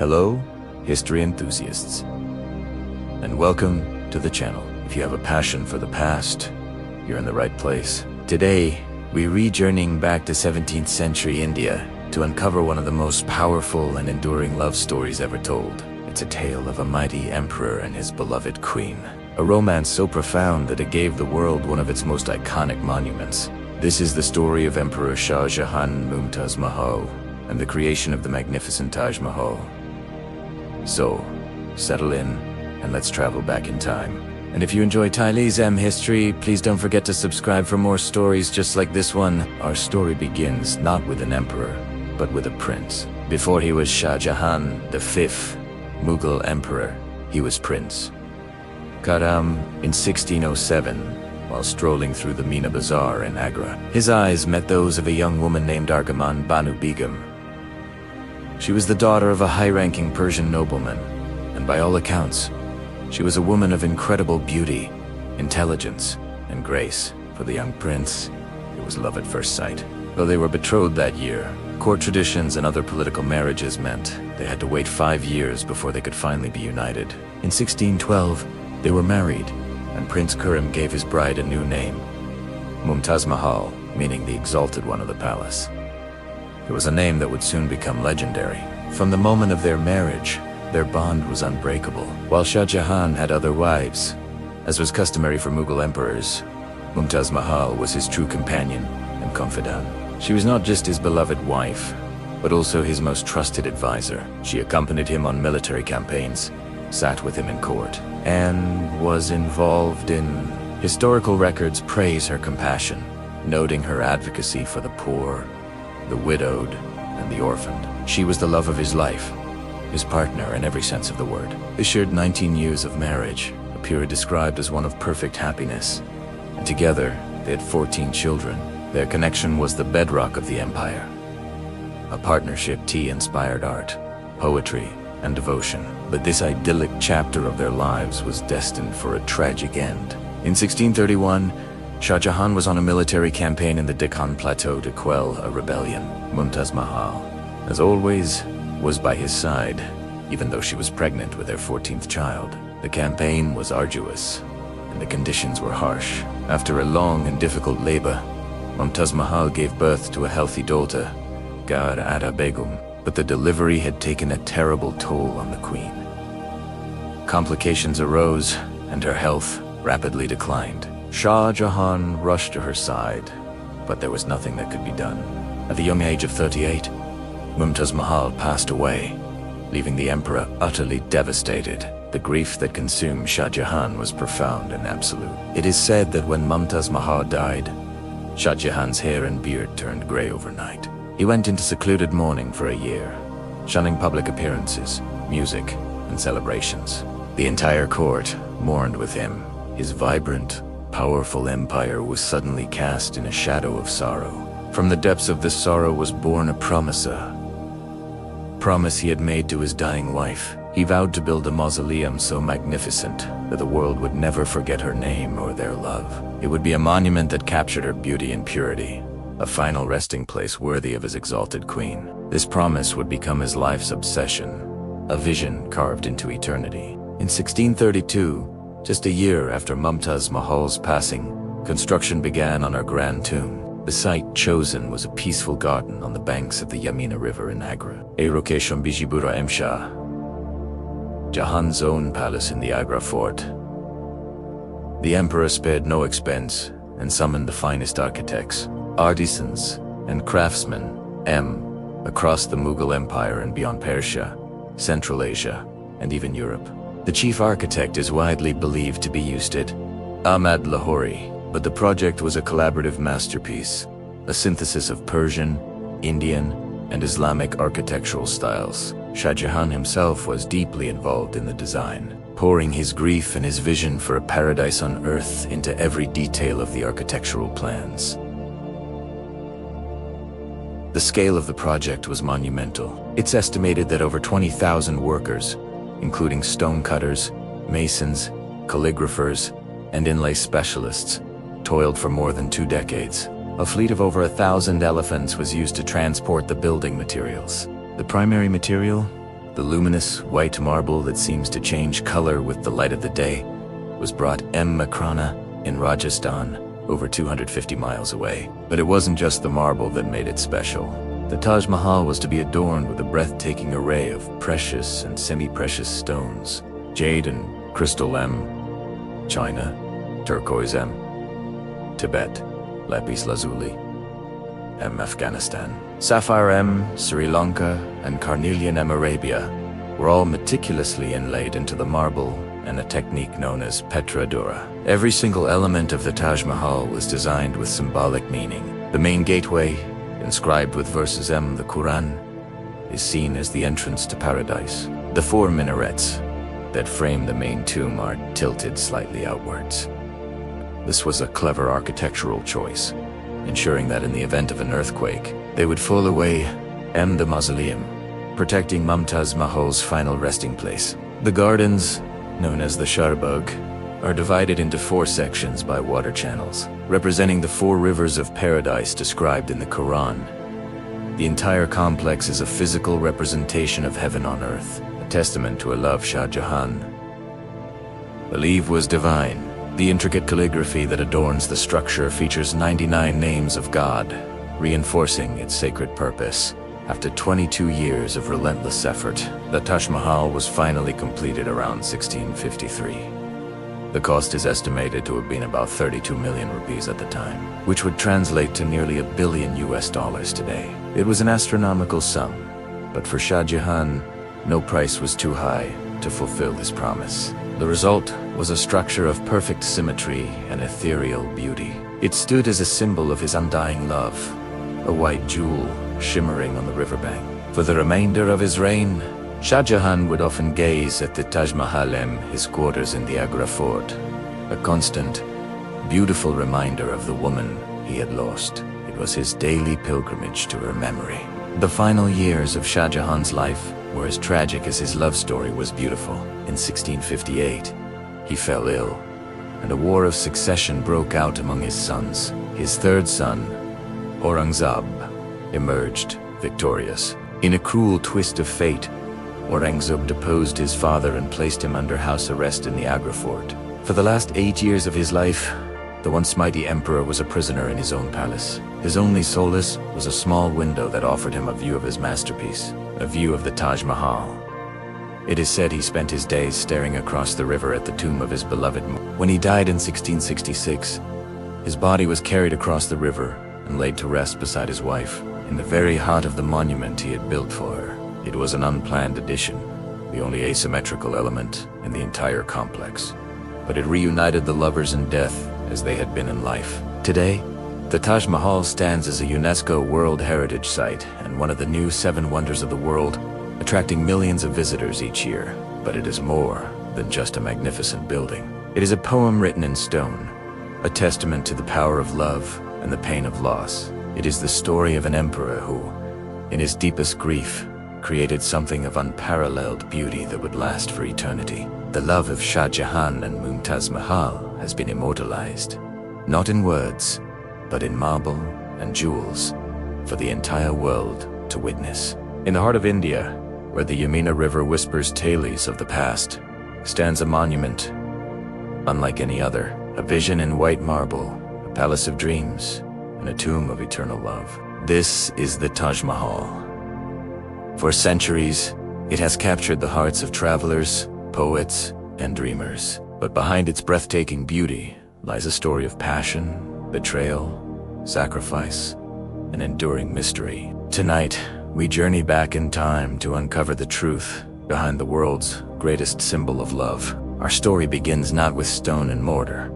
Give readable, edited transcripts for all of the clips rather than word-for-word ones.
Hello, history enthusiasts, and welcome to the channel. If you have a passion for the past, you're in the right place. Today, we're rejourneying back to 17th century India to uncover one of the most powerful and enduring love stories ever told. It's a tale of a mighty emperor and his beloved queen. A romance so profound that it gave the world one of its most iconic monuments. This is the story of Emperor Shah Jahan Mumtaz Mahal and the creation of the magnificent Taj Mahal. So, settle in and let's travel back in time. And if you enjoy Thailand's history, please don't forget to subscribe for more stories just like this one. Our story begins not with an emperor, but with a prince. Before he was Shah Jahan, the fifth Mughal emperor, he was Prince Karam in 1607, while strolling through the Meena Bazaar in Agra. His eyes met those of a young woman named Argaman Banu Begum. She was the daughter of a high-ranking Persian nobleman, and by all accounts, she was a woman of incredible beauty, intelligence, and grace. For the young prince, it was love at first sight. Though they were betrothed that year, court traditions and other political marriages meant they had to wait 5 years before they could finally be united. In 1612, they were married, and Prince Karam gave his bride a new name, Mumtaz Mahal, meaning the exalted one of the palace. It was a name that would soon become legendary. From the moment of their marriage, their bond was unbreakable. While Shah Jahan had other wives, as was customary for Mughal emperors, Mumtaz Mahal was his true companion and confidant. She was not just his beloved wife, but also his most trusted advisor. She accompanied him on military campaigns, sat with him in court, and was involved in historical records praise her compassion, noting her advocacy for the poor, the widowed, and the orphaned. She was the love of his life, his partner in every sense of the word. They shared 19 years of marriage, a period described as one of perfect happiness, and together they had 14 children. Their connection was the bedrock of the empire, a partnership tea-inspired art, poetry, and devotion. But this idyllic chapter of their lives was destined for a tragic end. In 1631, Shah Jahan was on a military campaign in the Deccan Plateau to quell a rebellion. Mumtaz Mahal, as always, was by his side, even though she was pregnant with their 14th child. The campaign was arduous, and the conditions were harsh. After a long and difficult labor, Mumtaz Mahal gave birth to a healthy daughter, Gar Ada Begum, but the delivery had taken a terrible toll on the queen. Complications arose, and her health rapidly declined. Shah Jahan rushed to her side, but there was nothing that could be done. At the young age of 38, Mumtaz Mahal passed away, leaving the emperor utterly devastated. The grief that consumed Shah Jahan was profound and absolute. It is said that when Mumtaz Mahal died, Shah Jahan's hair and beard turned gray overnight. He went into secluded mourning for a year, shunning public appearances, music, and celebrations. The entire court mourned with him. His vibrant, powerful empire was suddenly cast in a shadow of sorrow. From the depths of this sorrow was born a promise he had made to his dying wife. He vowed to build a mausoleum so magnificent that the world would never forget her name or their love. It would be a monument that captured her beauty and purity, a final resting place worthy of his exalted queen. This promise would become his life's obsession, a vision carved into eternity. In 1632, just a year after Mumtaz Mahal's passing, construction began on her grand tomb. The site chosen was a peaceful garden on the banks of the Yamuna River in Agra. Erokesham Bijibura Shah, Jahan's own palace in the Agra fort. The emperor spared no expense and summoned the finest architects, artisans, and craftsmen across the Mughal Empire and beyond Persia, Central Asia, and even Europe. The chief architect is widely believed to be Ustad Ahmad Lahori, but the project was a collaborative masterpiece, a synthesis of Persian, Indian, and Islamic architectural styles. Shah Jahan himself was deeply involved in the design, pouring his grief and his vision for a paradise on earth into every detail of the architectural plans. The scale of the project was monumental. It's estimated that over 20,000 workers, including stone cutters, masons, calligraphers, and inlay specialists, toiled for more than 2 decades. A fleet of over 1,000 elephants was used to transport the building materials. The primary material The luminous white marble that seems to change color with the light of the day was brought Makrana in Rajasthan, over 250 miles away. But it wasn't just the marble that made it special. The Taj Mahal was to be adorned with a breathtaking array of precious and semi-precious stones: jade and crystal M, China, turquoise M, Tibet, lapis lazuli, M, Afghanistan, sapphire M, Sri Lanka, and carnelian M, Arabia, were all meticulously inlaid into the marble and a technique known as petradura. Every single element of the Taj Mahal was designed with symbolic meaning. The main gateway, inscribed with verses M, the Quran, is seen as the entrance to paradise. The 4 minarets that frame the main tomb are tilted slightly outwards. This was a clever architectural choice, ensuring that in the event of an earthquake, they would fall away M, the mausoleum, protecting Mumtaz Mahal's final resting place. The gardens, known as the Sharbagh, are divided into 4 sections by water channels, representing the 4 rivers of paradise described in the Quran. The entire complex is a physical representation of heaven on earth, a testament to a love Shah Jahan believed was divine. The intricate calligraphy that adorns the structure features 99 names of God, reinforcing its sacred purpose. After 22 years of relentless effort, the Taj Mahal was finally completed around 1653. The cost is estimated to have been about 32 million rupees at the time, which would translate to nearly $1 billion today. It was an astronomical sum, but for Shah Jahan, no price was too high to fulfill his promise. The result was a structure of perfect symmetry and ethereal beauty. It stood as a symbol of his undying love, a white jewel shimmering on the riverbank. For the remainder of his reign, Shah Jahan would often gaze at the Taj Mahal, his quarters in the Agra fort, a constant, beautiful reminder of the woman he had lost. It was his daily pilgrimage to her memory. The final years of Shah Jahan's life were as tragic as his love story was beautiful. In 1658, he fell ill, and a war of succession broke out among his sons. His 3rd son, Aurangzeb, emerged victorious. In a cruel twist of fate, Aurangzeb deposed his father and placed him under house arrest in the Agra fort. For the last 8 years of his life, the once mighty emperor was a prisoner in his own palace. His only solace was a small window that offered him a view of his masterpiece, a view of the Taj Mahal. It is said he spent his days staring across the river at the tomb of his beloved. When he died in 1666, his body was carried across the river and laid to rest beside his wife, in the very heart of the monument he had built for her. It was an unplanned addition, the only asymmetrical element in the entire complex, but it reunited the lovers in death as they had been in life. Today, the Taj Mahal stands as a UNESCO World Heritage Site and one of the new 7 wonders of the world, attracting millions of visitors each year. But it is more than just a magnificent building. It is a poem written in stone, a testament to the power of love and the pain of loss. It is the story of an emperor who, in his deepest grief, created something of unparalleled beauty that would last for eternity. The love of Shah Jahan and Mumtaz Mahal has been immortalized, not in words, but in marble and jewels, for the entire world to witness. In the heart of India, where the Yamuna River whispers tales of the past, stands a monument unlike any other, a vision in white marble, a palace of dreams, and a tomb of eternal love. This is the Taj Mahal. For centuries, it has captured the hearts of travelers, poets, and dreamers. But behind its breathtaking beauty lies a story of passion, betrayal, sacrifice, and enduring mystery. Tonight, we journey back in time to uncover the truth behind the world's greatest symbol of love. Our story begins not with stone and mortar,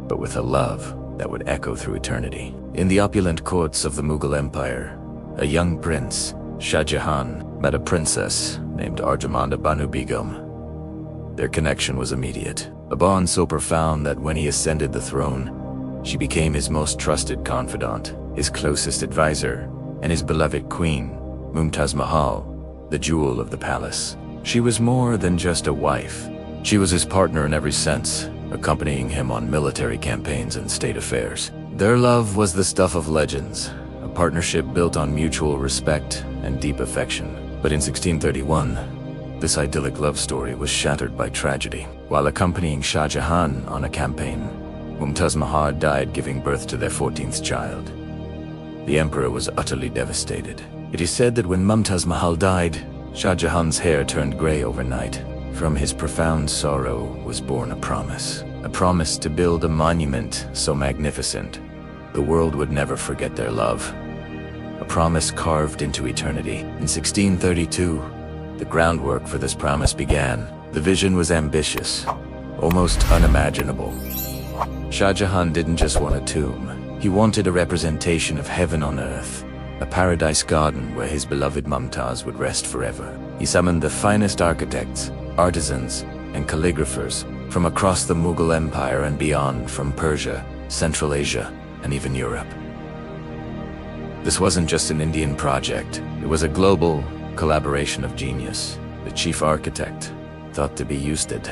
but with a love that would echo through eternity. In the opulent courts of the Mughal Empire, a young prince, Shah Jahan, met a princess named Arjamanda Banu Begum. Their connection was immediate, a bond so profound that when he ascended the throne, she became his most trusted confidant, his closest advisor, and his beloved queen, Mumtaz Mahal, the jewel of the palace. She was more than just a wife. She was his partner in every sense, accompanying him on military campaigns and state affairs. Their love was the stuff of legends, a partnership built on mutual respect and deep affection. But in 1631, this idyllic love story was shattered by tragedy. While accompanying Shah Jahan on a campaign, Mumtaz Mahal died giving birth to their 14th child. The emperor was utterly devastated. It is said that when Mumtaz Mahal died, Shah Jahan's hair turned gray overnight. From his profound sorrow was born a promise to build a monument so magnificent the world would never forget their love. A promise carved into eternity. In 1632, the groundwork for this promise began. The vision was ambitious, almost unimaginable. Shah Jahan didn't just want a tomb. He wanted a representation of heaven on earth, a paradise garden where his beloved Mumtaz would rest forever. He summoned the finest architects, artisans, and calligraphers from across the Mughal Empire and beyond, from Persia, Central Asia, and even Europe. This wasn't just an Indian project, it was a global collaboration of genius. The chief architect, thought to be Ustad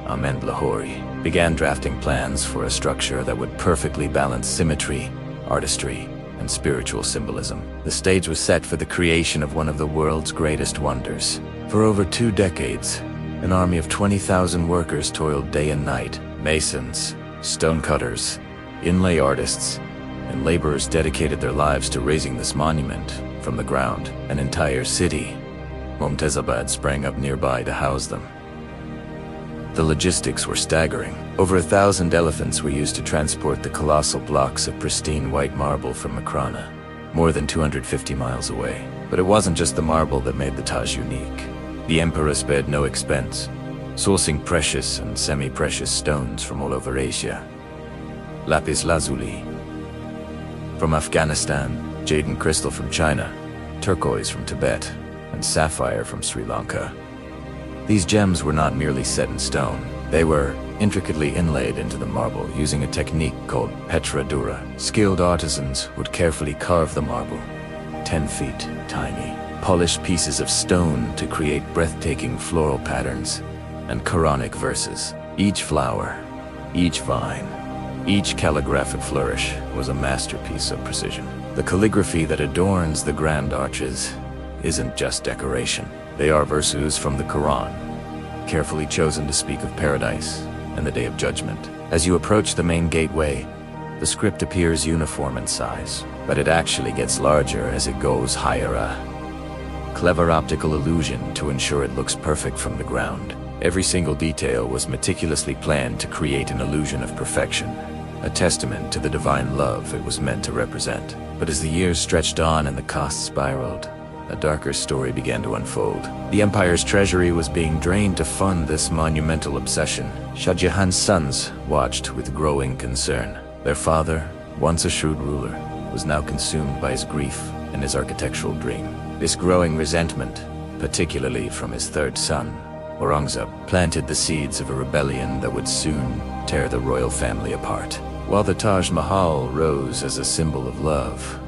Ahmed Lahori, began drafting plans for a structure that would perfectly balance symmetry, artistry, and spiritual symbolism. The stage was set for the creation of one of the world's greatest wonders. For over 2 decades, an army of 20,000 workers toiled day and night. Masons, stonecutters, inlay artists, and laborers dedicated their lives to raising this monument from the ground. An entire city, Mumtazabad, sprang up nearby to house them. The logistics were staggering. Over 1,000 elephants were used to transport the colossal blocks of pristine white marble from Makrana, more than 250 miles away. But it wasn't just the marble that made the Taj unique. The emperor spared no expense, sourcing precious and semi-precious stones from all over Asia. Lapis lazuli from Afghanistan, jade and crystal from China, turquoise from Tibet, and sapphire from Sri Lanka. These gems were not merely set in stone. They were intricately inlaid into the marble using a technique called petra dura. Skilled artisans would carefully carve the marble, 10 feet tiny, polished pieces of stone to create breathtaking floral patterns and Quranic verses. Each flower, each vine, each calligraphic flourish was a masterpiece of precision. The calligraphy that adorns the grand arches isn't just decoration. They are verses from the Quran, carefully chosen to speak of paradise and the Day of Judgment. As you approach the main gateway, the script appears uniform in size, but it actually gets larger as it goes higher. A clever optical illusion to ensure it looks perfect from the ground. Every single detail was meticulously planned to create an illusion of perfection, a testament to the divine love it was meant to represent. But as the years stretched on and the costs spiraled, a darker story began to unfold. The empire's treasury was being drained to fund this monumental obsession. Shah Jahan's sons watched with growing concern. Their father, once a shrewd ruler, was now consumed by his grief and his architectural dream. This growing resentment, particularly from his third son, Aurangzeb, planted the seeds of a rebellion that would soon tear the royal family apart. While the Taj Mahal rose as a symbol of love,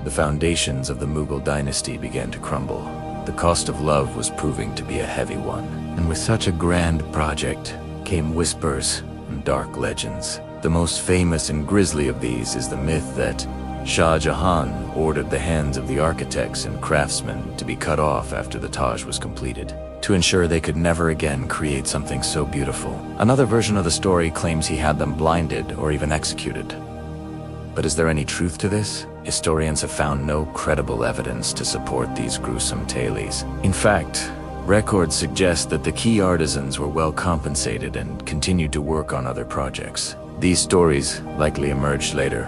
the foundations of the Mughal dynasty began to crumble. The cost of love was proving to be a heavy one. And with such a grand project came whispers and dark legends. The most famous and grisly of these is the myth that Shah Jahan ordered the hands of the architects and craftsmen to be cut off after the Taj was completed, to ensure they could never again create something so beautiful. Another version of the story claims he had them blinded or even executed. But is there any truth to this? Historians have found no credible evidence to support these gruesome tales. In fact, records suggest that the key artisans were well compensated and continued to work on other projects. These stories likely emerged later,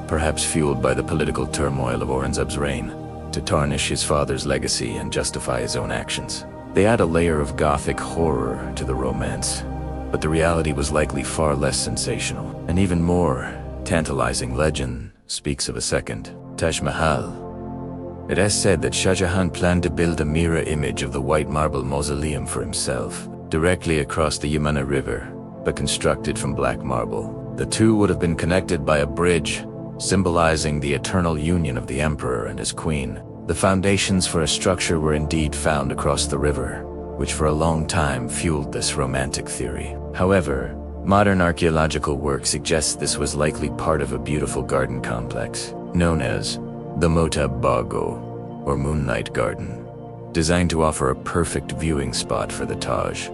perhaps fueled by the political turmoil of Aurangzeb's reign, to tarnish his father's legacy and justify his own actions. They add a layer of Gothic horror to the romance, but the reality was likely far less sensational. An even more tantalizing legend speaks of a second Taj Mahal. It has said that Shah Jahan planned to build a mirror image of the white marble mausoleum for himself, directly across the Yamuna River, but constructed from black marble. The two would have been connected by a bridge, symbolizing the eternal union of the emperor and his queen. The foundations for a structure were indeed found across the river, which for a long time fueled this romantic theory. However, modern archaeological work suggests this was likely part of a beautiful garden complex, known as the Motab Bago, or Moonlight Garden. designed to offer a perfect viewing spot for the Taj.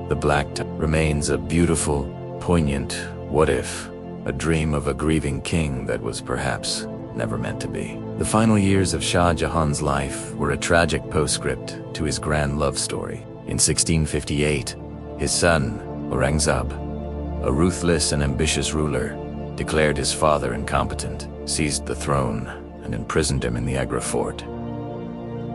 The Black Taj remains a beautiful, poignant what-if, a dream of a grieving king that was perhaps never meant to be. The final years of Shah Jahan's life were a tragic postscript to his grand love story. In 1658, his son, Aurangzeb, a ruthless and ambitious ruler, declared his father incompetent, seized the throne, and imprisoned him in the Agra fort.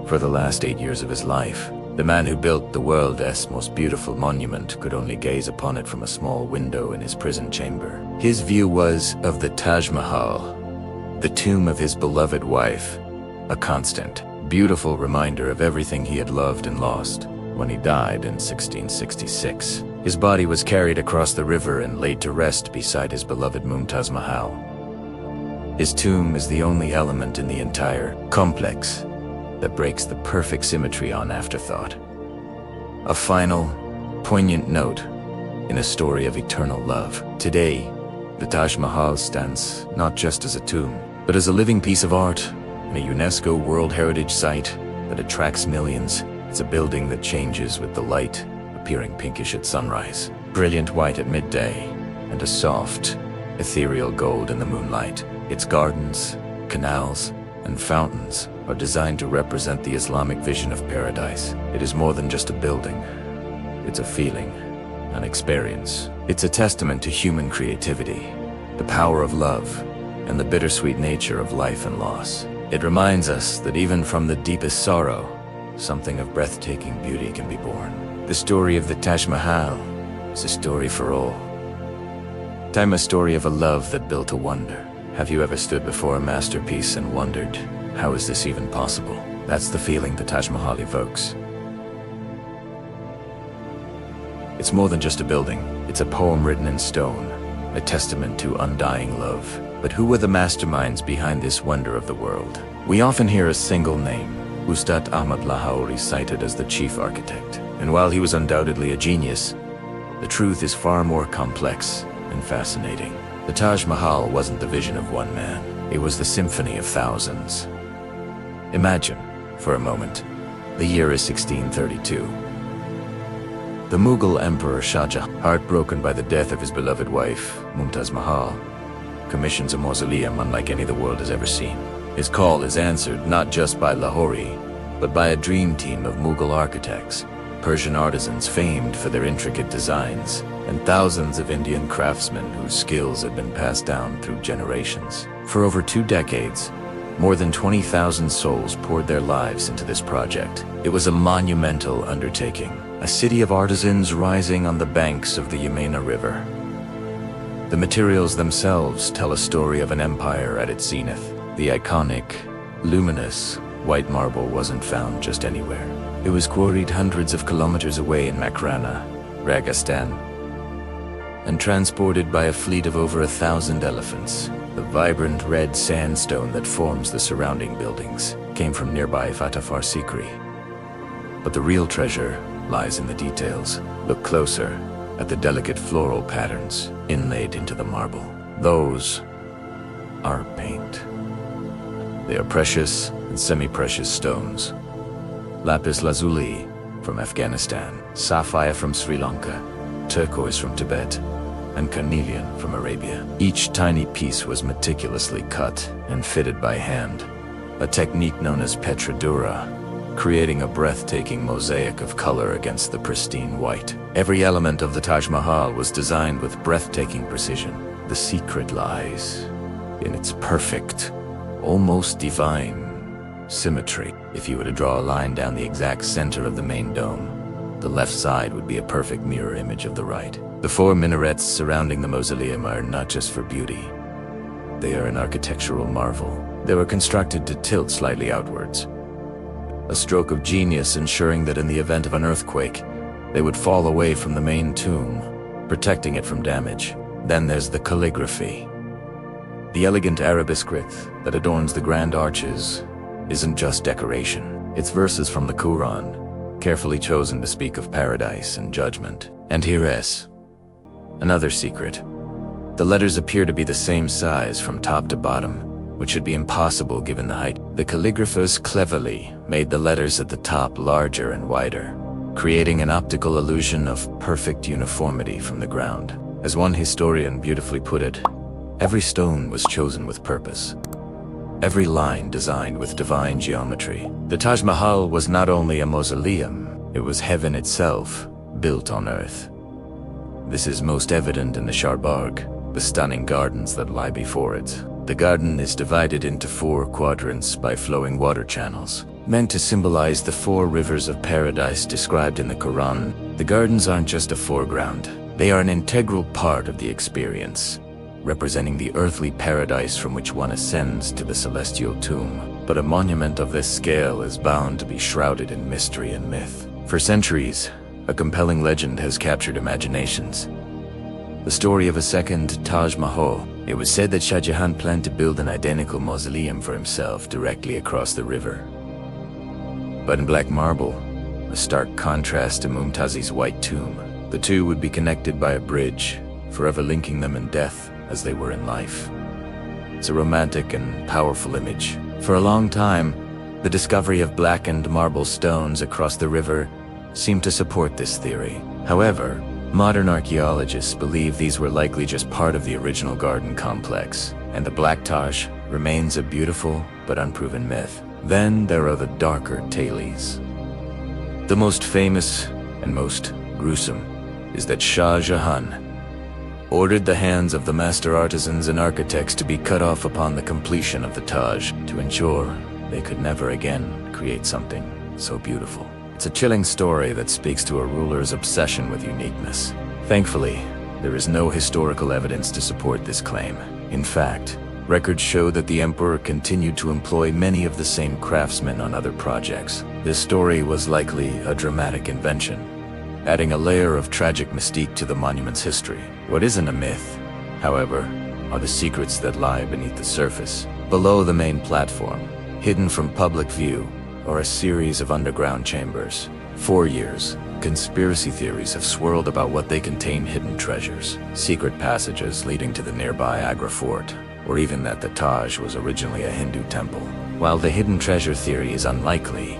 For the last 8 years of his life, the man who built the world's most beautiful monument could only gaze upon it from a small window in his prison chamber. His view was of the Taj Mahal, the tomb of his beloved wife, a constant, beautiful reminder of everything he had loved and lost. When he died in 1666, his body was carried across the river and laid to rest beside his beloved Mumtaz Mahal. His tomb is the only element in the entire complex that breaks the perfect symmetry on afterthought. A final, poignant note in a story of eternal love. Today, the Taj Mahal stands not just as a tomb, but as a living piece of art and a UNESCO World Heritage Site that attracts millions. It's a building that changes with the light, appearing pinkish at sunrise, brilliant white at midday, and a soft, ethereal gold in the moonlight. Its gardens, canals, and fountains are designed to represent the Islamic vision of paradise. It is more than just a building. It's a feeling, an experience. It's a testament to human creativity, the power of love, and the bittersweet nature of life and loss. It reminds us that even from the deepest sorrow, something of breathtaking beauty can be born. The story of the Taj Mahal is a story for all. Time a story of a love that built a wonder. Have you ever stood before a masterpiece and wondered, how is this even possible? That's the feeling the Taj Mahal evokes. It's more than just a building. It's a poem written in stone, a testament to undying love. But who were the masterminds behind this wonder of the world? We often hear a single name, Ustad Ahmad Lahori, cited as the chief architect. And while he was undoubtedly a genius, the truth is far more complex and fascinating. The Taj Mahal wasn't the vision of one man. It was the symphony of thousands. Imagine, for a moment, the year is 1632. The Mughal Emperor Shah Jahan, heartbroken by the death of his beloved wife, Mumtaz Mahal, commissions a mausoleum unlike any the world has ever seen. His call is answered not just by Lahori, but by a dream team of Mughal architects, Persian artisans famed for their intricate designs, and thousands of Indian craftsmen whose skills had been passed down through generations. For over 2 decades, more than 20,000 souls poured their lives into this project. It was a monumental undertaking, a city of artisans rising on the banks of the Yamuna River. The materials themselves tell a story of an empire at its zenith. The iconic, luminous, white marble wasn't found just anywhere. It was quarried hundreds of kilometers away in Makrana, Rajasthan, and transported by a fleet of over 1,000 elephants. The vibrant red sandstone that forms the surrounding buildings came from nearby Fatehpur Sikri. But the real treasure lies in the details. Look closer at the delicate floral patterns inlaid into the marble. Those aren't paint. They are precious and semi-precious stones. Lapis lazuli from Afghanistan, sapphire from Sri Lanka, turquoise from Tibet, and carnelian from Arabia. Each tiny piece was meticulously cut and fitted by hand, a technique known as petrodura, creating a breathtaking mosaic of color against the pristine white. Every element of the Taj Mahal was designed with breathtaking precision. The secret lies in its perfect, almost divine symmetry. If you were to draw a line down the exact center of the main dome, the left side would be a perfect mirror image of the right. The 4 minarets surrounding the mausoleum are not just for beauty. They are an architectural marvel. They were constructed to tilt slightly outwards, a stroke of genius ensuring that in the event of an earthquake, they would fall away from the main tomb, protecting it from damage. Then there's the calligraphy. The elegant arabesque that adorns the grand arches isn't just decoration. It's verses from the Quran, carefully chosen to speak of paradise and judgment. And here's another secret. The letters appear to be the same size from top to bottom, which should be impossible given the height. The calligraphers cleverly made the letters at the top larger and wider, creating an optical illusion of perfect uniformity from the ground. As one historian beautifully put it, every stone was chosen with purpose, every line designed with divine geometry. The Taj Mahal was not only a mausoleum, it was heaven itself, built on earth. This is most evident in the Charbagh, the stunning gardens that lie before it. The garden is divided into 4 quadrants by flowing water channels, meant to symbolize the 4 rivers of paradise described in the Quran. The gardens aren't just a foreground, they are an integral part of the experience, representing the earthly paradise from which one ascends to the celestial tomb. But a monument of this scale is bound to be shrouded in mystery and myth. For centuries, a compelling legend has captured imaginations. The story of a second Taj Mahal. It was said that Shah Jahan planned to build an identical mausoleum for himself directly across the river, but in black marble, a stark contrast to Mumtaz's white tomb. The two would be connected by a bridge, forever linking them in death as they were in life. It's a romantic and powerful image. For a long time, the discovery of blackened marble stones across the river seemed to support this theory. However, modern archaeologists believe these were likely just part of the original garden complex, and the Black Taj remains a beautiful but unproven myth. Then there are the darker tales. The most famous and most gruesome is that Shah Jahan ordered the hands of the master artisans and architects to be cut off upon the completion of the Taj to ensure they could never again create something so beautiful. It's a chilling story that speaks to a ruler's obsession with uniqueness. Thankfully, there is no historical evidence to support this claim. In fact, records show that the emperor continued to employ many of the same craftsmen on other projects. This story was likely a dramatic invention, adding a layer of tragic mystique to the monument's history. What isn't a myth, however, are the secrets that lie beneath the surface. Below the main platform, hidden from public view, are a series of underground chambers. For years, conspiracy theories have swirled about what they contain: hidden treasures, secret passages leading to the nearby Agra fort, or even that the Taj was originally a Hindu temple. While the hidden treasure theory is unlikely,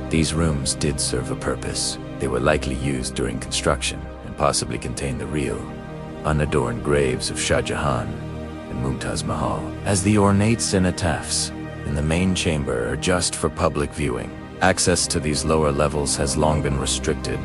these rooms did serve a purpose. They were likely used during construction and possibly contained the real, unadorned graves of Shah Jahan and Mumtaz Mahal, as the ornate cenotaphs in the main chamber are just for public viewing. Access to these lower levels has long been restricted,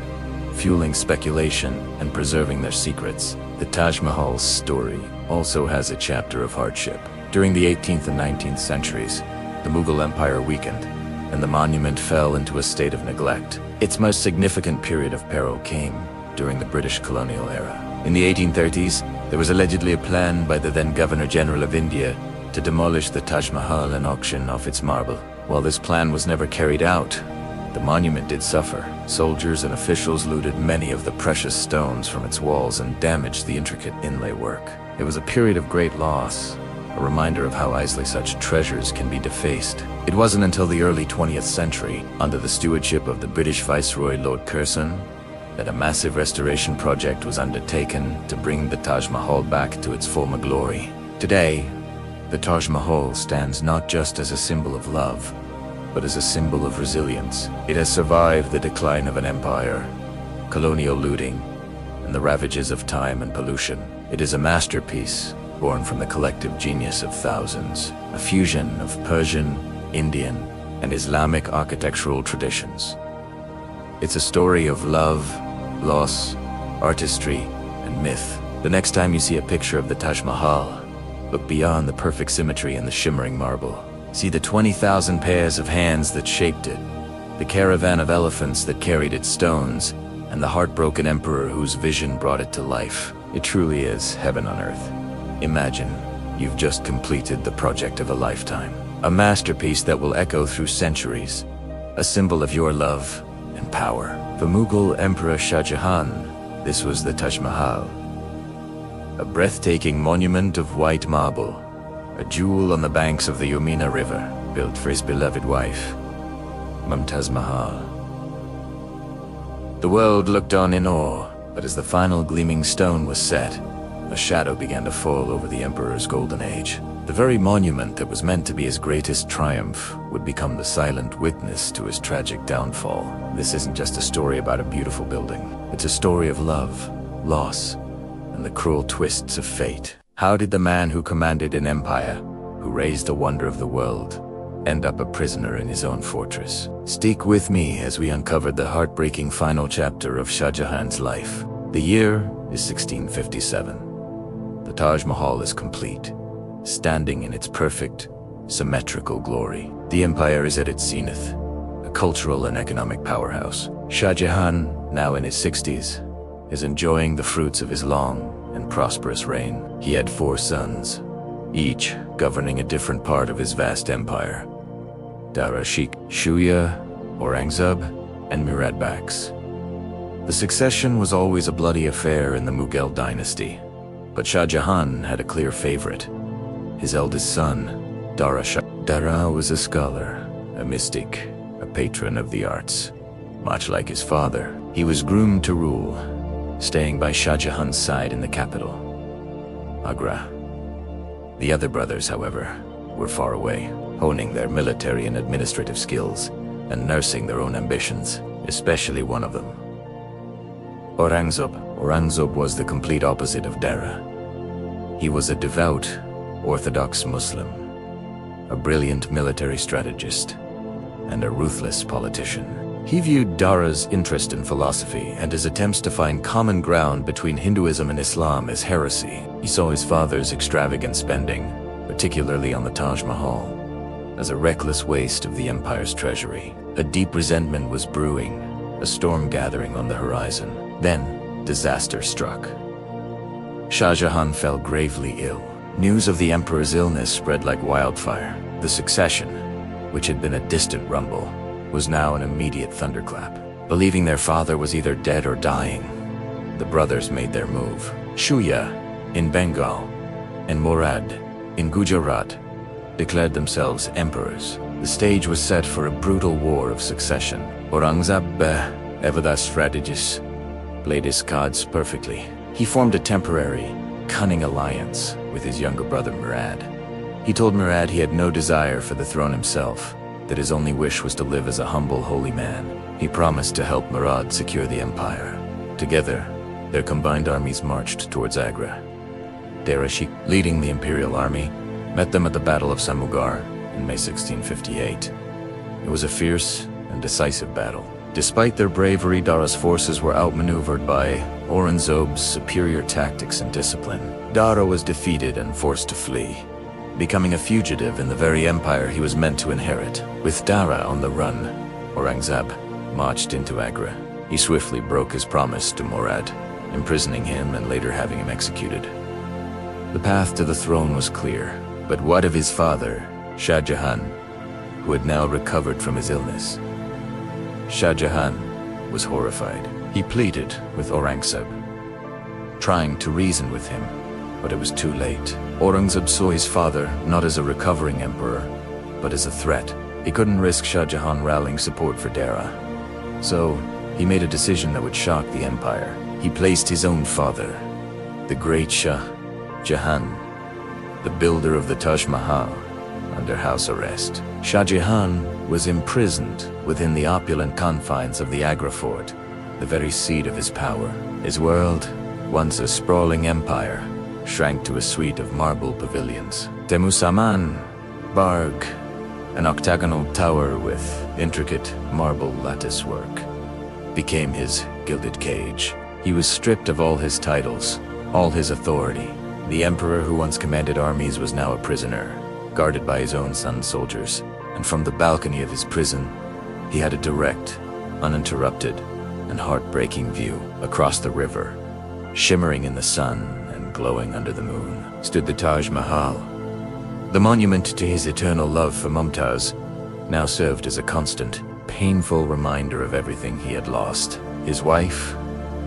fueling speculation and preserving their secrets. The Taj Mahal's story also has a chapter of hardship. During the 18th and 19th centuries, the Mughal Empire weakened, and the monument fell into a state of neglect. Its most significant period of peril came during the British colonial era. In the 1830s, there was allegedly a plan by the then Governor-General of India to demolish the Taj Mahal and auction off its marble. While this plan was never carried out, the monument did suffer. Soldiers and officials looted many of the precious stones from its walls and damaged the intricate inlay work. It was a period of great loss, a reminder of how easily such treasures can be defaced. It wasn't until the early 20th century, under the stewardship of the British Viceroy Lord Curzon, that a massive restoration project was undertaken to bring the Taj Mahal back to its former glory. Today, the Taj Mahal stands not just as a symbol of love, but as a symbol of resilience. It has survived the decline of an empire, colonial looting, and the ravages of time and pollution. It is a masterpiece born from the collective genius of thousands, a fusion of Persian, Indian, and Islamic architectural traditions. It's a story of love, loss, artistry, and myth. The next time you see a picture of the Taj Mahal, look beyond the perfect symmetry and the shimmering marble. See the 20,000 pairs of hands that shaped it, the caravan of elephants that carried its stones, and the heartbroken emperor whose vision brought it to life. It truly is heaven on earth. Imagine you've just completed the project of a lifetime, a masterpiece that will echo through centuries, a symbol of your love and power. For Mughal Emperor Shah Jahan, this was the Taj Mahal, a breathtaking monument of white marble, a jewel on the banks of the Yamuna River, built for his beloved wife, Mumtaz Mahal. The world looked on in awe, but as the final gleaming stone was set, a shadow began to fall over the emperor's golden age. The very monument that was meant to be his greatest triumph would become the silent witness to his tragic downfall. This isn't just a story about a beautiful building. It's a story of love, loss, and the cruel twists of fate. How did the man who commanded an empire, who raised the wonder of the world, end up a prisoner in his own fortress? Stick with me as we uncover the heartbreaking final chapter of Shah Jahan's life. The year is 1657. The Taj Mahal is complete, standing in its perfect, symmetrical glory. The empire is at its zenith, a cultural and economic powerhouse. Shah Jahan, now in his 60s, is enjoying the fruits of his long and prosperous reign. He had 4 sons, each governing a different part of his vast empire: Dara Sheikh, Shuya, Aurangzeb, and Murad Baks. The succession was always a bloody affair in the Mughal dynasty, but Shah Jahan had a clear favorite: his eldest son, Dara Shah. Dara was a scholar, a mystic, a patron of the arts. Much like his father, he was groomed to rule, staying by Shah Jahan's side in the capital, Agra. The other brothers, however, were far away, honing their military and administrative skills and nursing their own ambitions, especially one of them, Aurangzeb. Aurangzeb was the complete opposite of Dara. He was a devout, Orthodox Muslim, a brilliant military strategist, and a ruthless politician. He viewed Dara's interest in philosophy and his attempts to find common ground between Hinduism and Islam as heresy. He saw his father's extravagant spending, particularly on the Taj Mahal, as a reckless waste of the empire's treasury. A deep resentment was brewing, a storm gathering on the horizon. Then, disaster struck. Shah Jahan fell gravely ill. News of the emperor's illness spread like wildfire. The succession, which had been a distant rumble, was now an immediate thunderclap. Believing their father was either dead or dying, the brothers made their move. Shuya, in Bengal, and Murad, in Gujarat, declared themselves emperors. The stage was set for a brutal war of succession. Aurangzeb, ever the strategist, played his cards perfectly. He formed a temporary, cunning alliance with his younger brother Murad. He told Murad he had no desire for the throne himself, that his only wish was to live as a humble, holy man. He promised to help Murad secure the empire. Together, their combined armies marched towards Agra. Dara Sheikh, leading the imperial army, met them at the Battle of Samugar in May 1658. It was a fierce and decisive battle. Despite their bravery, Dara's forces were outmaneuvered by Aurangzeb's superior tactics and discipline. Dara was defeated and forced to flee, becoming a fugitive in the very empire he was meant to inherit. With Dara on the run, Aurangzeb marched into Agra. He swiftly broke his promise to Murad, imprisoning him and later having him executed. The path to the throne was clear, but what of his father, Shah Jahan, who had now recovered from his illness? Shah Jahan was horrified. He pleaded with Aurangzeb, trying to reason with him, but it was too late. Aurangzeb saw his father not as a recovering emperor, but as a threat. He couldn't risk Shah Jahan rallying support for Dara. So, he made a decision that would shock the empire. He placed his own father, the great Shah Jahan, the builder of the Taj Mahal, under house arrest. Shah Jahan was imprisoned within the opulent confines of the Agra fort, the very seat of his power. His world, once a sprawling empire, shrank to a suite of marble pavilions. Temusaman, Barg, an octagonal tower with intricate marble lattice work, became his gilded cage. He was stripped of all his titles, all his authority. The emperor who once commanded armies was now a prisoner, guarded by his own son's soldiers, and from the balcony of his prison, he had a direct, uninterrupted, and heartbreaking view. Across the river, shimmering in the sun and glowing under the moon, stood the Taj Mahal. The monument to his eternal love for Mumtaz now served as a constant, painful reminder of everything he had lost: his wife,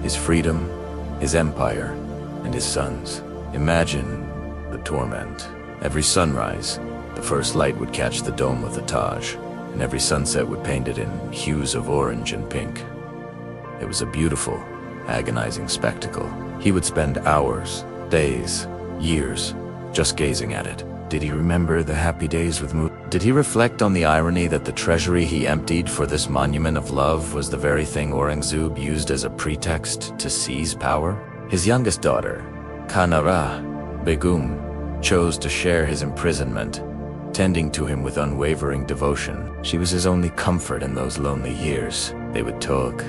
his freedom, his empire, and his sons. Imagine the torment. Every sunrise, the first light would catch the dome of the Taj, and every sunset would paint it in hues of orange and pink. It was a beautiful, agonizing spectacle. He would spend hours, days, years, just gazing at it, Did he remember the happy days with Mumtaz? Did he reflect on the irony that the treasury he emptied for this monument of love was the very thing Aurangzeb used as a pretext to seize power? His youngest daughter, Kanara Begum, chose to share his imprisonment, tending to him with unwavering devotion. She was his only comfort in those lonely years. They would talk,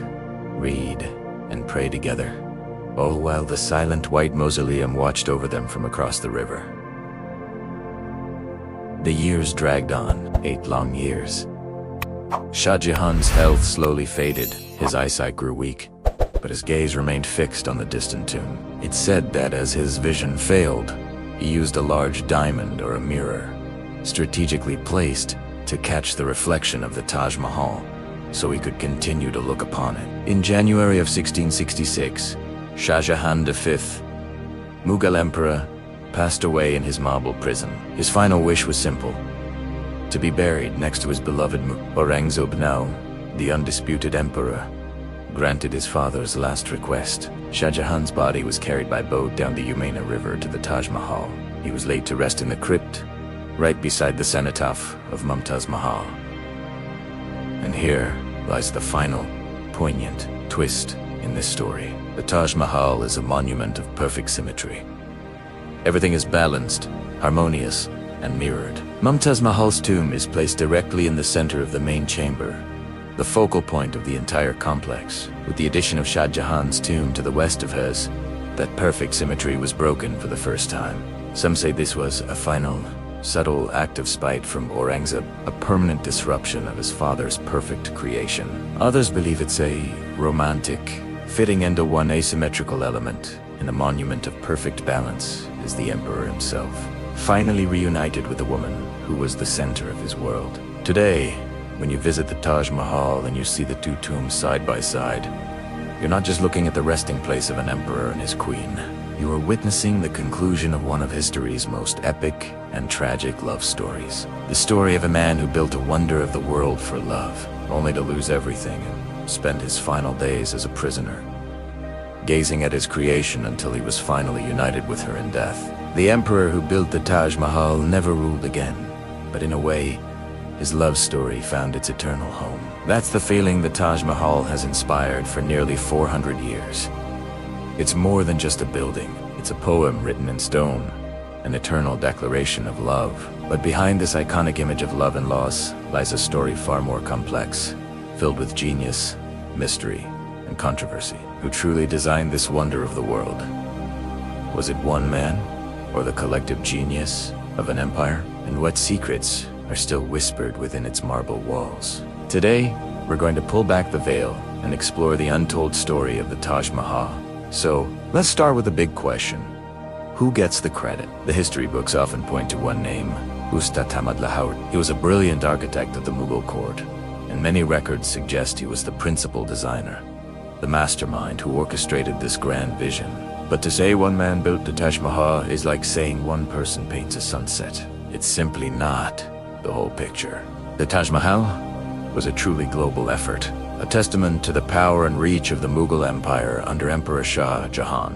read, and pray together, all while the silent white mausoleum watched over them from across the river. The years dragged on, 8 long years. Shah Jahan's health slowly faded, his eyesight grew weak, but his gaze remained fixed on the distant tomb. It's said that as his vision failed, he used a large diamond or a mirror, strategically placed to catch the reflection of the Taj Mahal, so he could continue to look upon it. In January of 1666, Shah Jahan V, Mughal emperor, passed away in his marble prison. His final wish was simple: to be buried next to his beloved Aurangzeb, now the undisputed emperor, granted his father's last request. Shah Jahan's body was carried by boat down the Yamuna River to the Taj Mahal. He was laid to rest in the crypt, right beside the cenotaph of Mumtaz Mahal. And here lies the final, poignant twist in this story. The Taj Mahal is a monument of perfect symmetry. Everything is balanced, harmonious, and mirrored. Mumtaz Mahal's tomb is placed directly in the center of the main chamber, the focal point of the entire complex. With the addition of Shah Jahan's tomb to the west of hers, that perfect symmetry was broken for the first time. Some say this was a final, subtle act of spite from Aurangzeb, a permanent disruption of his father's perfect creation. Others believe it's a romantic, fitting end to one asymmetrical element in a monument of perfect balance is the emperor himself, finally reunited with the woman who was the center of his world. Today, when you visit the Taj Mahal and you see the two tombs side by side, you're not just looking at the resting place of an emperor and his queen. You are witnessing the conclusion of one of history's most epic and tragic love stories. The story of a man who built a wonder of the world for love, only to lose everything and spend his final days as a prisoner, gazing at his creation until he was finally united with her in death. The emperor who built the Taj Mahal never ruled again, but in a way, his love story found its eternal home. That's the feeling the Taj Mahal has inspired for nearly 400 years. It's more than just a building. It's a poem written in stone, an eternal declaration of love. But behind this iconic image of love and loss lies a story far more complex, filled with genius, mystery, and controversy. Who truly designed this wonder of the world? Was it one man, or the collective genius of an empire? And what secrets are still whispered within its marble walls? Today, we're going to pull back the veil and explore the untold story of the Taj Mahal. So, let's start with the big question. Who gets the credit? The history books often point to one name, Ustad Ahmad Lahori. He was a brilliant architect of the Mughal court, and many records suggest he was the principal designer, the mastermind who orchestrated this grand vision. But to say one man built the Taj Mahal is like saying one person paints a sunset. It's simply not the whole picture. The Taj Mahal was a truly global effort, a testament to the power and reach of the Mughal Empire under Emperor Shah Jahan.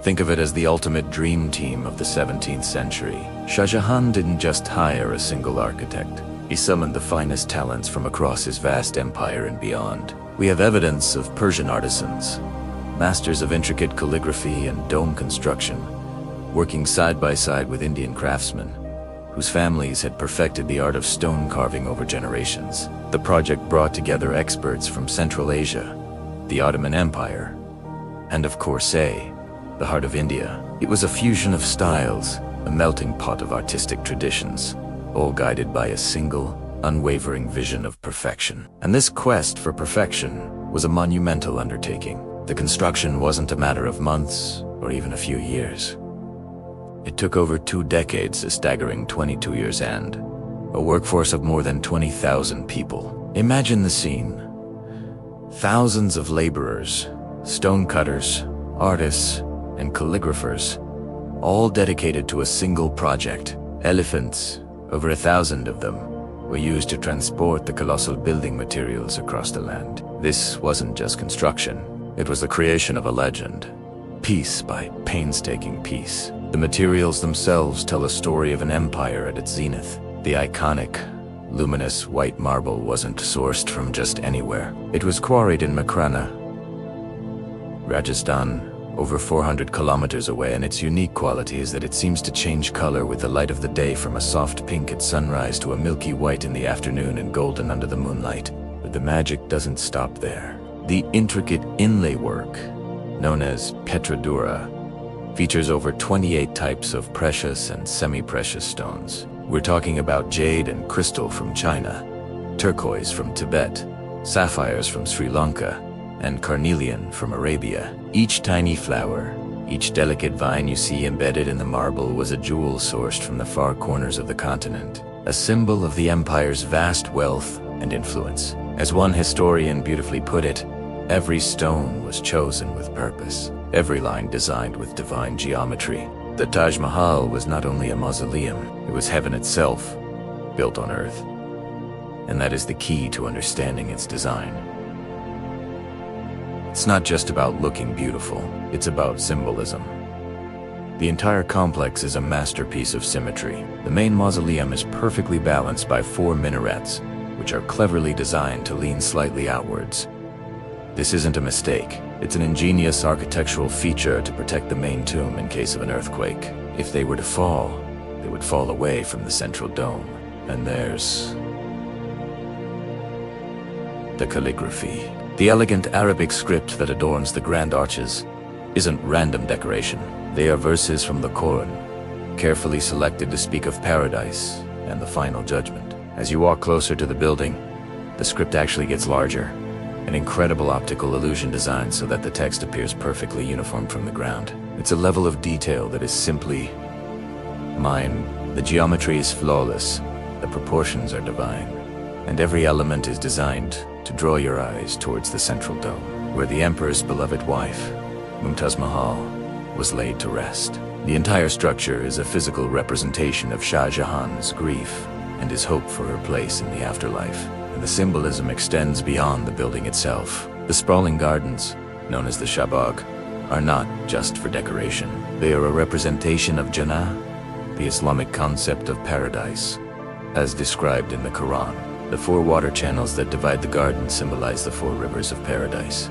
Think of it as the ultimate dream team of the 17th century. Shah Jahan didn't just hire a single architect. He summoned the finest talents from across his vast empire and beyond. We have evidence of Persian artisans, masters of intricate calligraphy and dome construction, working side by side with Indian craftsmen, whose families had perfected the art of stone carving over generations. The project brought together experts from Central Asia, the Ottoman Empire, and of course, the heart of India. It was a fusion of styles, a melting pot of artistic traditions, all guided by a single, unwavering vision of perfection. And this quest for perfection was a monumental undertaking. The construction wasn't a matter of months or even a few years. It took over 2 decades, a staggering 22 years, and a workforce of more than 20,000 people. Imagine the scene. Thousands of laborers, stonecutters, artists, and calligraphers, all dedicated to a single project. Elephants, over 1,000 of them, were used to transport the colossal building materials across the land. This wasn't just construction. It was the creation of a legend, piece by painstaking piece. The materials themselves tell a story of an empire at its zenith. The iconic, luminous white marble wasn't sourced from just anywhere. It was quarried in Makrana, Rajasthan, over 400 kilometers away, and its unique quality is that it seems to change color with the light of the day, from a soft pink at sunrise to a milky white in the afternoon and golden under the moonlight. But the magic doesn't stop there. The intricate inlay work, known as Petrodura, features over 28 types of precious and semi-precious stones. We're talking about jade and crystal from China, turquoise from Tibet, sapphires from Sri Lanka, and carnelian from Arabia. Each tiny flower, each delicate vine you see embedded in the marble was a jewel sourced from the far corners of the continent, a symbol of the empire's vast wealth and influence. As one historian beautifully put it, every stone was chosen with purpose, every line designed with divine geometry. The Taj Mahal was not only a mausoleum, it was heaven itself, built on earth. And that is the key to understanding its design. It's not just about looking beautiful, it's about symbolism. The entire complex is a masterpiece of symmetry. The main mausoleum is perfectly balanced by 4 minarets, which are cleverly designed to lean slightly outwards. This isn't a mistake. It's an ingenious architectural feature to protect the main tomb in case of an earthquake. If they were to fall, they would fall away from the central dome. And there's the calligraphy. The elegant Arabic script that adorns the grand arches isn't random decoration. They are verses from the Quran, carefully selected to speak of paradise and the final judgment. As you walk closer to the building, the script actually gets larger, an incredible optical illusion designed so that the text appears perfectly uniform from the ground. It's a level of detail that is simply mine. The geometry is flawless, the proportions are divine, and every element is designed to draw your eyes towards the central dome, where the emperor's beloved wife, Mumtaz Mahal, was laid to rest. The entire structure is a physical representation of Shah Jahan's grief and his hope for her place in the afterlife. And the symbolism extends beyond the building itself. The sprawling gardens, known as the Shabag, are not just for decoration. They are a representation of Jannah, the Islamic concept of paradise, as described in the Quran. The 4 water channels that divide the garden symbolize the 4 rivers of paradise: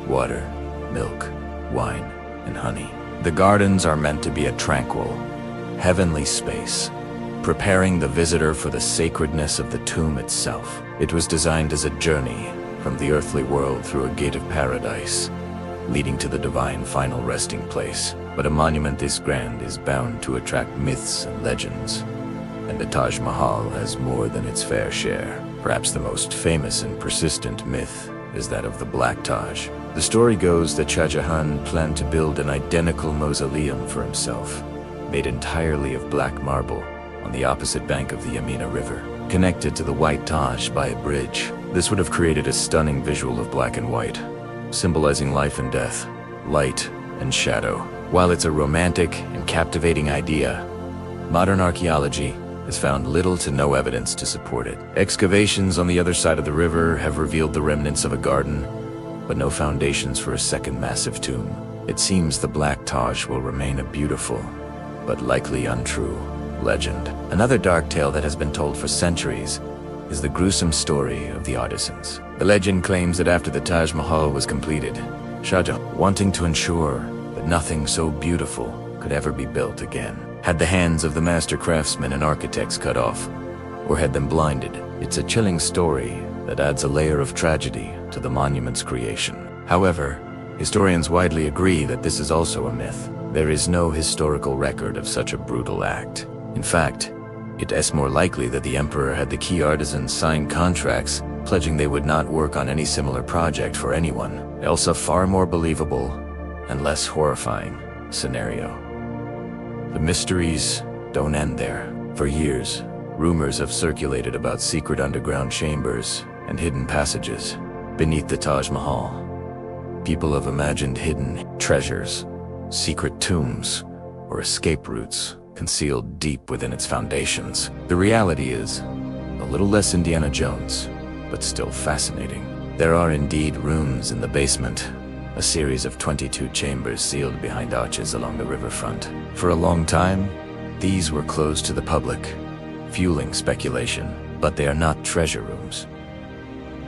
water, milk, wine, and honey. The gardens are meant to be a tranquil, heavenly space, preparing the visitor for the sacredness of the tomb itself. It was designed as a journey from the earthly world through a gate of paradise, leading to the divine final resting place. But a monument this grand is bound to attract myths and legends, and the Taj Mahal has more than its fair share. Perhaps the most famous and persistent myth is that of the Black Taj. The story goes that Shah Jahan planned to build an identical mausoleum for himself, made entirely of black marble, on the opposite bank of the Yamuna River, connected to the White Taj by a bridge. This would have created a stunning visual of black and white, symbolizing life and death, light and shadow. While it's a romantic and captivating idea, modern archaeology has found little to no evidence to support it. Excavations on the other side of the river have revealed the remnants of a garden, but no foundations for a second massive tomb. It seems the Black Taj will remain a beautiful, but likely untrue, legend. Another dark tale that has been told for centuries is the gruesome story of the artisans. The legend claims that after the Taj Mahal was completed, Shah Jahan, wanting to ensure that nothing so beautiful could ever be built again, had the hands of the master craftsmen and architects cut off, or had them blinded. It's a chilling story that adds a layer of tragedy to the monument's creation. However, historians widely agree that this is also a myth. There is no historical record of such a brutal act. In fact, it is more likely that the emperor had the key artisans sign contracts pledging they would not work on any similar project for anyone, else a far more believable and less horrifying scenario. The mysteries don't end there. For years, rumors have circulated about secret underground chambers and hidden passages beneath the Taj Mahal. People have imagined hidden treasures, secret tombs, or escape routes concealed deep within its foundations. The reality is a little less Indiana Jones, but still fascinating. There are indeed rooms in the basement, a series of 22 chambers sealed behind arches along the riverfront. For a long time, these were closed to the public, fueling speculation, but they are not treasure rooms.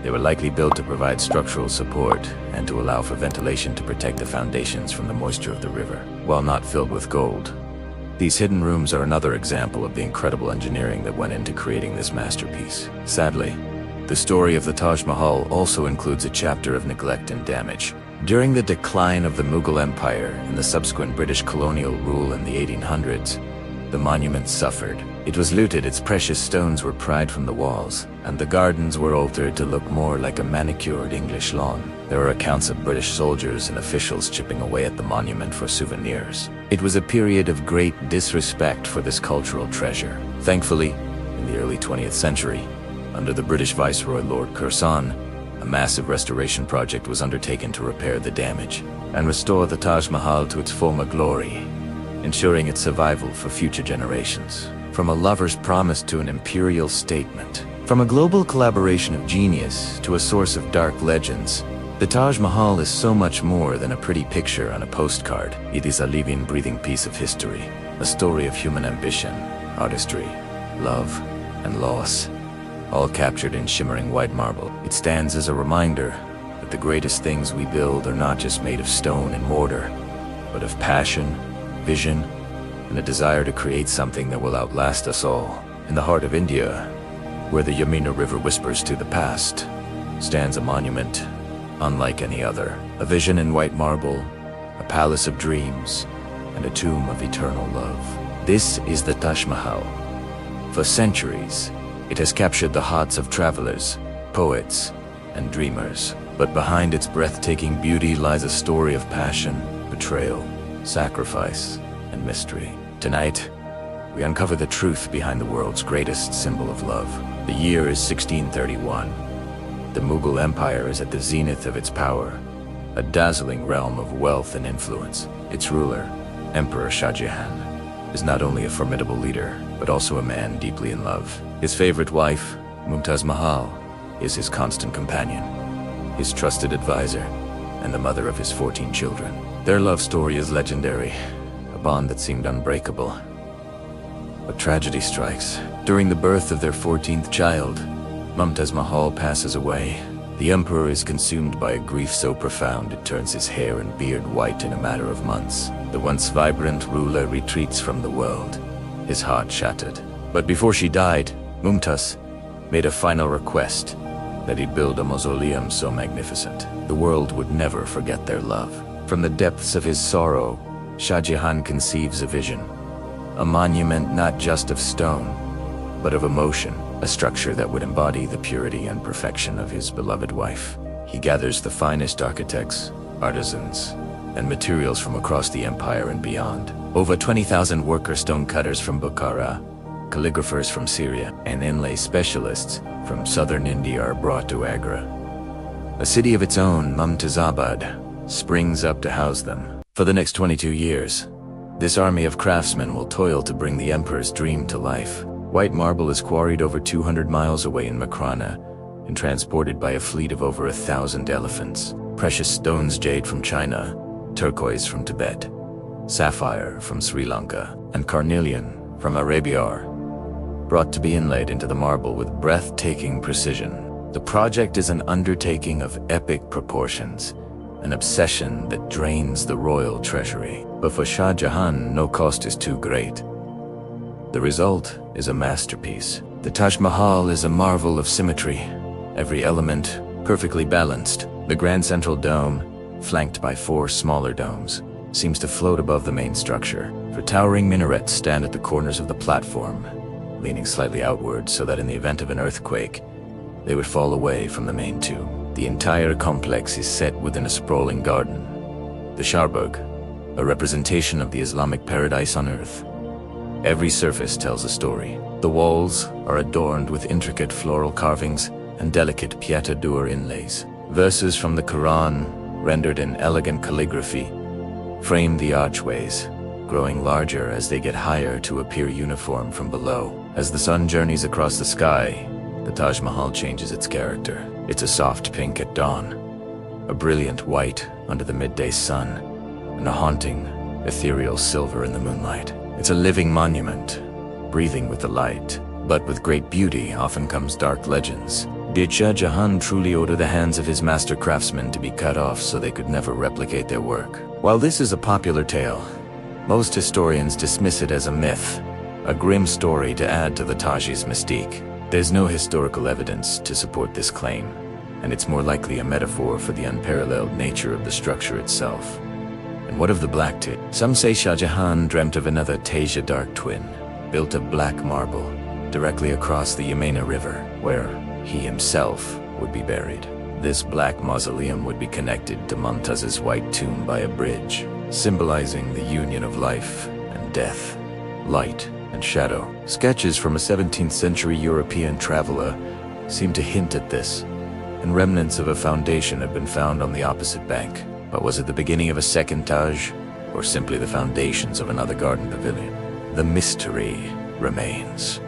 They were likely built to provide structural support and to allow for ventilation to protect the foundations from the moisture of the river, while not filled with gold. These hidden rooms are another example of the incredible engineering that went into creating this masterpiece. Sadly, the story of the Taj Mahal also includes a chapter of neglect and damage. During the decline of the Mughal Empire and the subsequent British colonial rule in the 1800s, the monument suffered. It was looted, its precious stones were pried from the walls, and the gardens were altered to look more like a manicured English lawn. There are accounts of British soldiers and officials chipping away at the monument for souvenirs. It was a period of great disrespect for this cultural treasure. Thankfully, in the early 20th century, under the British Viceroy Lord Curzon, a massive restoration project was undertaken to repair the damage and restore the Taj Mahal to its former glory, ensuring its survival for future generations. From a lover's promise to an imperial statement, from a global collaboration of genius to a source of dark legends, the Taj Mahal is so much more than a pretty picture on a postcard. It is a living, breathing piece of history, a story of human ambition, artistry, love, and loss, all captured in shimmering white marble. It stands as a reminder that the greatest things we build are not just made of stone and mortar, but of passion, vision, and a desire to create something that will outlast us all. In the heart of India, where the Yamuna River whispers to the past, stands a monument unlike any other. A vision in white marble, a palace of dreams, and a tomb of eternal love. This is the Taj Mahal. For centuries, it has captured the hearts of travelers, poets, and dreamers. But behind its breathtaking beauty lies a story of passion, betrayal, sacrifice, and mystery. Tonight, we uncover the truth behind the world's greatest symbol of love. The year is 1631. The Mughal Empire is at the zenith of its power, a dazzling realm of wealth and influence. Its ruler, Emperor Shah Jahan, is not only a formidable leader, but also a man deeply in love. His favorite wife, Mumtaz Mahal, is his constant companion, his trusted advisor, and the mother of his 14 children. Their love story is legendary, a bond that seemed unbreakable. But tragedy strikes. During the birth of their 14th child, Mumtaz Mahal passes away. The emperor is consumed by a grief so profound it turns his hair and beard white in a matter of months. The once vibrant ruler retreats from the world, his heart shattered. But before she died, Mumtaz made a final request, that he build a mausoleum so magnificent the world would never forget their love. From the depths of his sorrow, Shah Jahan conceives a vision, a monument not just of stone, but of emotion, a structure that would embody the purity and perfection of his beloved wife. He gathers the finest architects, artisans, and materials from across the empire and beyond. Over 20,000 worker stonecutters from Bukhara, calligraphers from Syria, and inlay specialists from southern India are brought to Agra. A city of its own, Mumtazabad, springs up to house them. For the next 22 years, this army of craftsmen will toil to bring the emperor's dream to life. White marble is quarried over 200 miles away in Makrana and transported by a fleet of over 1,000 elephants. Precious stones, jade from China, turquoise from Tibet, sapphire from Sri Lanka, and carnelian from Arabia are brought to be inlaid into the marble with breathtaking precision. The project is an undertaking of epic proportions, an obsession that drains the royal treasury. But for Shah Jahan, no cost is too great. The result is a masterpiece. The Taj Mahal is a marvel of symmetry, every element perfectly balanced. The grand central dome, flanked by 4 smaller domes, seems to float above the main structure. For towering minarets stand at the corners of the platform, leaning slightly outward so that in the event of an earthquake, they would fall away from the main tomb. The entire complex is set within a sprawling garden, the Sharbagh, a representation of the Islamic paradise on earth. Every surface tells a story. The walls are adorned with intricate floral carvings and delicate pied-à-jour inlays. Verses from the Quran, rendered in elegant calligraphy, frame the archways, growing larger as they get higher to appear uniform from below. As the sun journeys across the sky, the Taj Mahal changes its character. It's a soft pink at dawn, a brilliant white under the midday sun, and a haunting, ethereal silver in the moonlight. It's a living monument, breathing with the light. But with great beauty often comes dark legends. Did Shah Jahan truly order the hands of his master craftsmen to be cut off so they could never replicate their work? While this is a popular tale, most historians dismiss it as a myth, a grim story to add to the Taj's mystique. There's no historical evidence to support this claim, and it's more likely a metaphor for the unparalleled nature of the structure itself. And what of the Black Taj? Some say Shah Jahan dreamt of another Taj, a dark twin, built of black marble, directly across the Yamuna River, where he himself would be buried. This black mausoleum would be connected to Mumtaz's white tomb by a bridge, symbolizing the union of life and death, light and shadow. Sketches from a 17th century European traveler seem to hint at this, and remnants of a foundation have been found on the opposite bank. But was it the beginning of a second Taj, or simply the foundations of another garden pavilion? The mystery remains.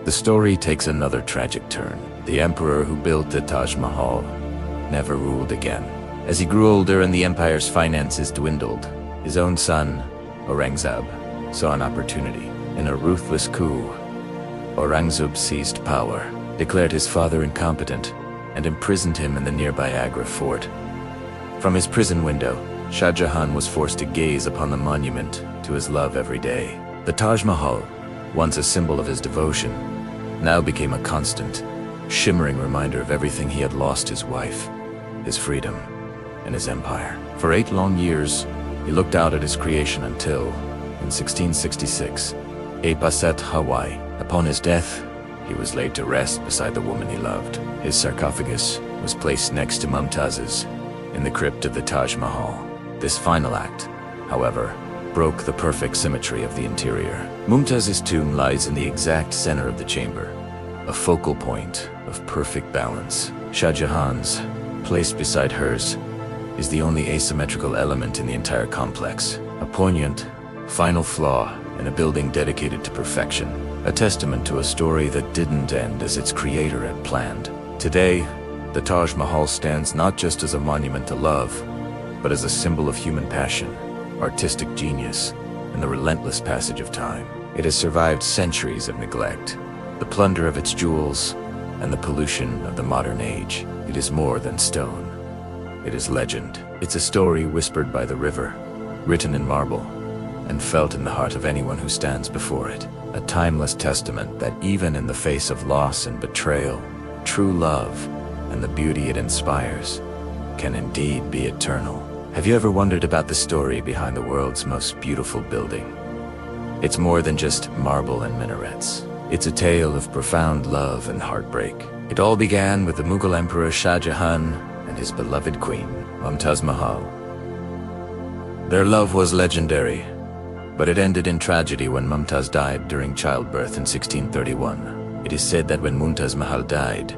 The story takes another tragic turn. The emperor who built the Taj Mahal never ruled again. As he grew older and the empire's finances dwindled, his own son, Aurangzeb, saw an opportunity. In a ruthless coup, Aurangzeb seized power, declared his father incompetent, and imprisoned him in the nearby Agra fort. From his prison window, Shah Jahan was forced to gaze upon the monument to his love every day. The Taj Mahal, once a symbol of his devotion, now became a constant, shimmering reminder of everything he had lost: his wife, his freedom, and his empire. For 8 long years, he looked out at his creation until, in 1666, Pasat Hawaii. Upon his death, he was laid to rest beside the woman he loved. His sarcophagus was placed next to Mumtaz's in the crypt of the Taj Mahal. This final act, however, broke the perfect symmetry of the interior. Mumtaz's tomb lies in the exact center of the chamber, a focal point of perfect balance. Shah Jahan's, placed beside hers, is the only asymmetrical element in the entire complex. A poignant, final flaw in a building dedicated to perfection. A testament to a story that didn't end as its creator had planned. Today, the Taj Mahal stands not just as a monument to love, but as a symbol of human passion, artistic genius, and the relentless passage of time. It has survived centuries of neglect, the plunder of its jewels, and the pollution of the modern age. It is more than stone. It is legend. It's a story whispered by the river, written in marble, and felt in the heart of anyone who stands before it. A timeless testament that even in the face of loss and betrayal, true love and the beauty it inspires can indeed be eternal. Have you ever wondered about the story behind the world's most beautiful building? It's more than just marble and minarets. It's a tale of profound love and heartbreak. It all began with the Mughal Emperor Shah Jahan and his beloved queen, Mumtaz Mahal. Their love was legendary, but it ended in tragedy when Mumtaz died during childbirth in 1631. It is said that when Mumtaz Mahal died,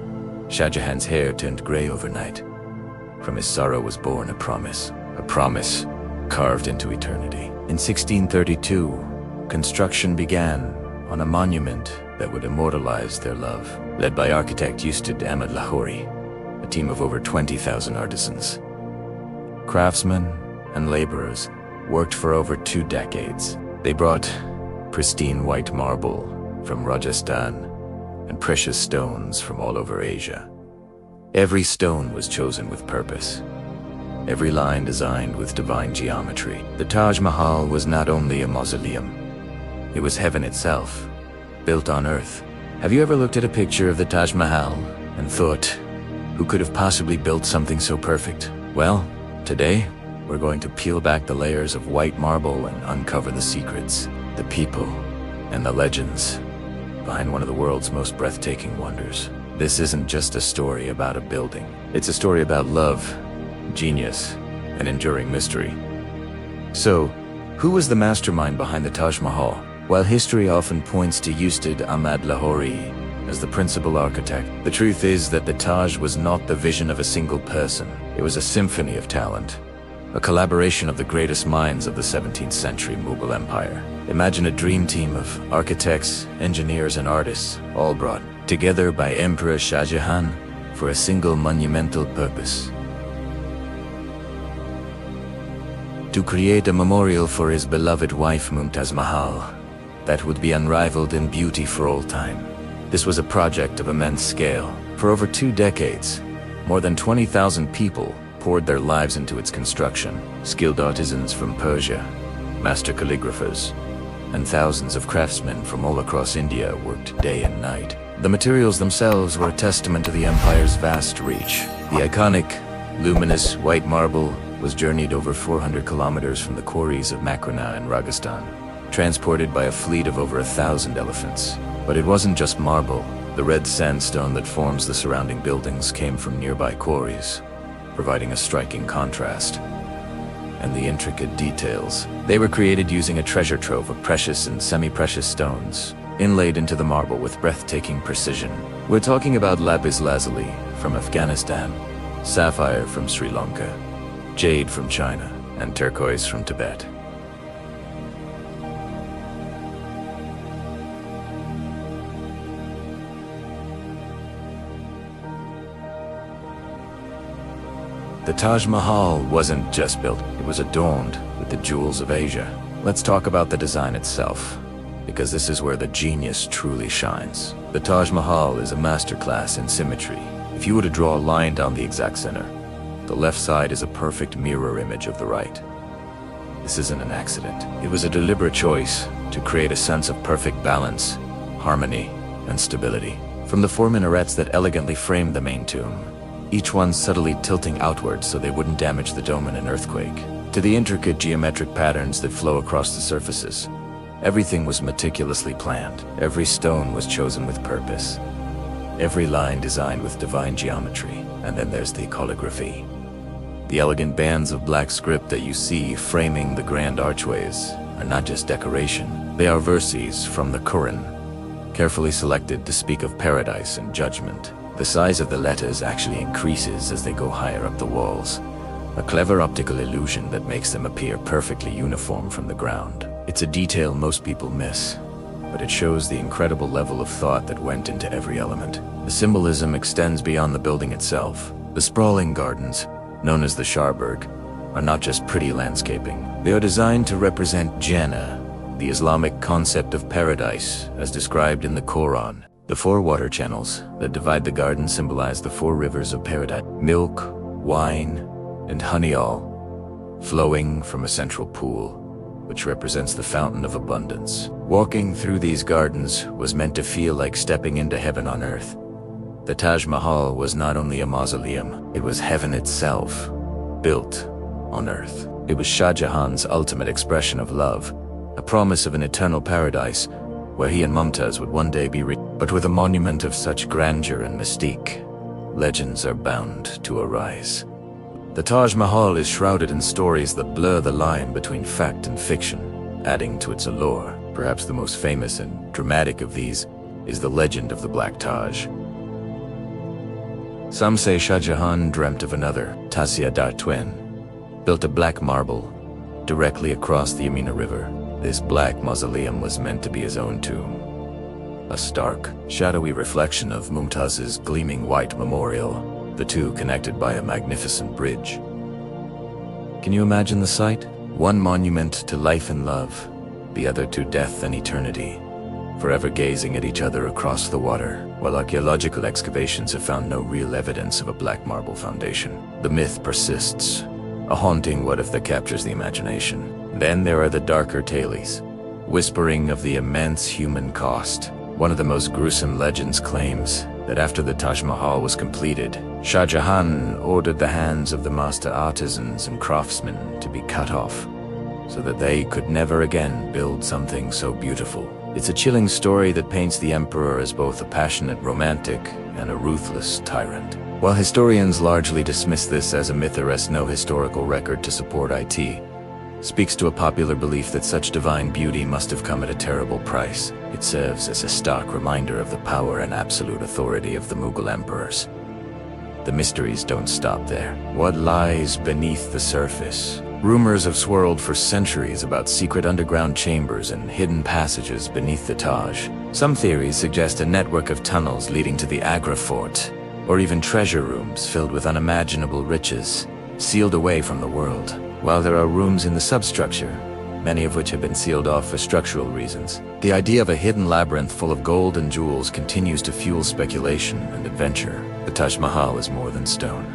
Shah Jahan's hair turned gray overnight. From his sorrow was born a promise carved into eternity. In 1632, construction began on a monument that would immortalize their love. Led by architect Ustad Ahmad Lahori, a team of over 20,000 artisans. Craftsmen and laborers worked for over 2 decades. They brought pristine white marble from Rajasthan and precious stones from all over Asia. Every stone was chosen with purpose, every line designed with divine geometry. The Taj Mahal was not only a mausoleum, it was heaven itself, built on earth. Have you ever looked at a picture of the Taj Mahal and thought, who could have possibly built something so perfect? Well, today, we're going to peel back the layers of white marble and uncover the secrets, the people, and the legends behind one of the world's most breathtaking wonders. This isn't just a story about a building. It's a story about love, genius, and enduring mystery. So, who was the mastermind behind the Taj Mahal? While history often points to Ustad Ahmad Lahori as the principal architect, the truth is that the Taj was not the vision of a single person. It was a symphony of talent, a collaboration of the greatest minds of the 17th century Mughal Empire. Imagine a dream team of architects, engineers, and artists, all brought together by Emperor Shah Jahan for a single monumental purpose: to create a memorial for his beloved wife Mumtaz Mahal that would be unrivaled in beauty for all time. This was a project of immense scale. For over 2 decades, more than 20,000 people poured their lives into its construction. Skilled artisans from Persia, master calligraphers, and thousands of craftsmen from all across India worked day and night. The materials themselves were a testament to the empire's vast reach. The iconic, luminous white marble was journeyed over 400 kilometers from the quarries of Makrana in Rajasthan, transported by a fleet of over 1,000 elephants. But it wasn't just marble. The red sandstone that forms the surrounding buildings came from nearby quarries, providing a striking contrast. And the intricate details. They were created using a treasure trove of precious and semi-precious stones, inlaid into the marble with breathtaking precision. We're talking about lapis lazuli from Afghanistan, sapphire from Sri Lanka, jade from China, and turquoise from Tibet. The Taj Mahal wasn't just built, it was adorned with the jewels of Asia. Let's talk about the design itself, because this is where the genius truly shines. The Taj Mahal is a masterclass in symmetry. If you were to draw a line down the exact center, the left side is a perfect mirror image of the right. This isn't an accident. It was a deliberate choice to create a sense of perfect balance, harmony, and stability. From the 4 minarets that elegantly framed the main tomb, each one subtly tilting outwards so they wouldn't damage the dome in an earthquake, to the intricate geometric patterns that flow across the surfaces. Everything was meticulously planned. Every stone was chosen with purpose. Every line designed with divine geometry. And then there's the calligraphy. The elegant bands of black script that you see framing the grand archways are not just decoration. They are verses from the Quran, carefully selected to speak of paradise and judgment. The size of the letters actually increases as they go higher up the walls, a clever optical illusion that makes them appear perfectly uniform from the ground. It's a detail most people miss, but it shows the incredible level of thought that went into every element. The symbolism extends beyond the building itself. The sprawling gardens, known as the Shahberg, are not just pretty landscaping. They are designed to represent Jannah, the Islamic concept of paradise as described in the Quran. The 4 water channels that divide the garden symbolize the 4 rivers of paradise: milk, wine, and honey, all flowing from a central pool, which represents the fountain of abundance. Walking through these gardens was meant to feel like stepping into heaven on earth. The Taj Mahal was not only a mausoleum, it was heaven itself, built on earth. It was Shah Jahan's ultimate expression of love, a promise of an eternal paradise where he and Mumtaz would one day be but with a monument of such grandeur and mystique, legends are bound to arise. The Taj Mahal is shrouded in stories that blur the line between fact and fiction, adding to its allure. Perhaps the most famous and dramatic of these is the legend of the Black Taj. Some say Shah Jahan dreamt of another, Tasyadar twin, built a black marble directly across the Yamuna River. This black mausoleum was meant to be his own tomb, a stark, shadowy reflection of Mumtaz's gleaming white memorial, the two connected by a magnificent bridge. Can you imagine the sight? One monument to life and love, the other to death and eternity, forever gazing at each other across the water. While archaeological excavations have found no real evidence of a black marble foundation, the myth persists, a haunting what if that captures the imagination. Then there are the darker tales, whispering of the immense human cost. One of the most gruesome legends claims that after the Taj Mahal was completed, Shah Jahan ordered the hands of the master artisans and craftsmen to be cut off, so that they could never again build something so beautiful. It's a chilling story that paints the emperor as both a passionate romantic and a ruthless tyrant. While historians largely dismiss this as a myth, there is no historical record to support it. Speaks to a popular belief that such divine beauty must have come at a terrible price. It serves as a stark reminder of the power and absolute authority of the Mughal emperors. The mysteries don't stop there. What lies beneath the surface? Rumors have swirled for centuries about secret underground chambers and hidden passages beneath the Taj. Some theories suggest a network of tunnels leading to the Agra fort, or even treasure rooms filled with unimaginable riches, sealed away from the world. while there are rooms in the substructure, many of which have been sealed off for structural reasons. The idea of a hidden labyrinth full of gold and jewels continues to fuel speculation and adventure. The Taj Mahal is more than stone.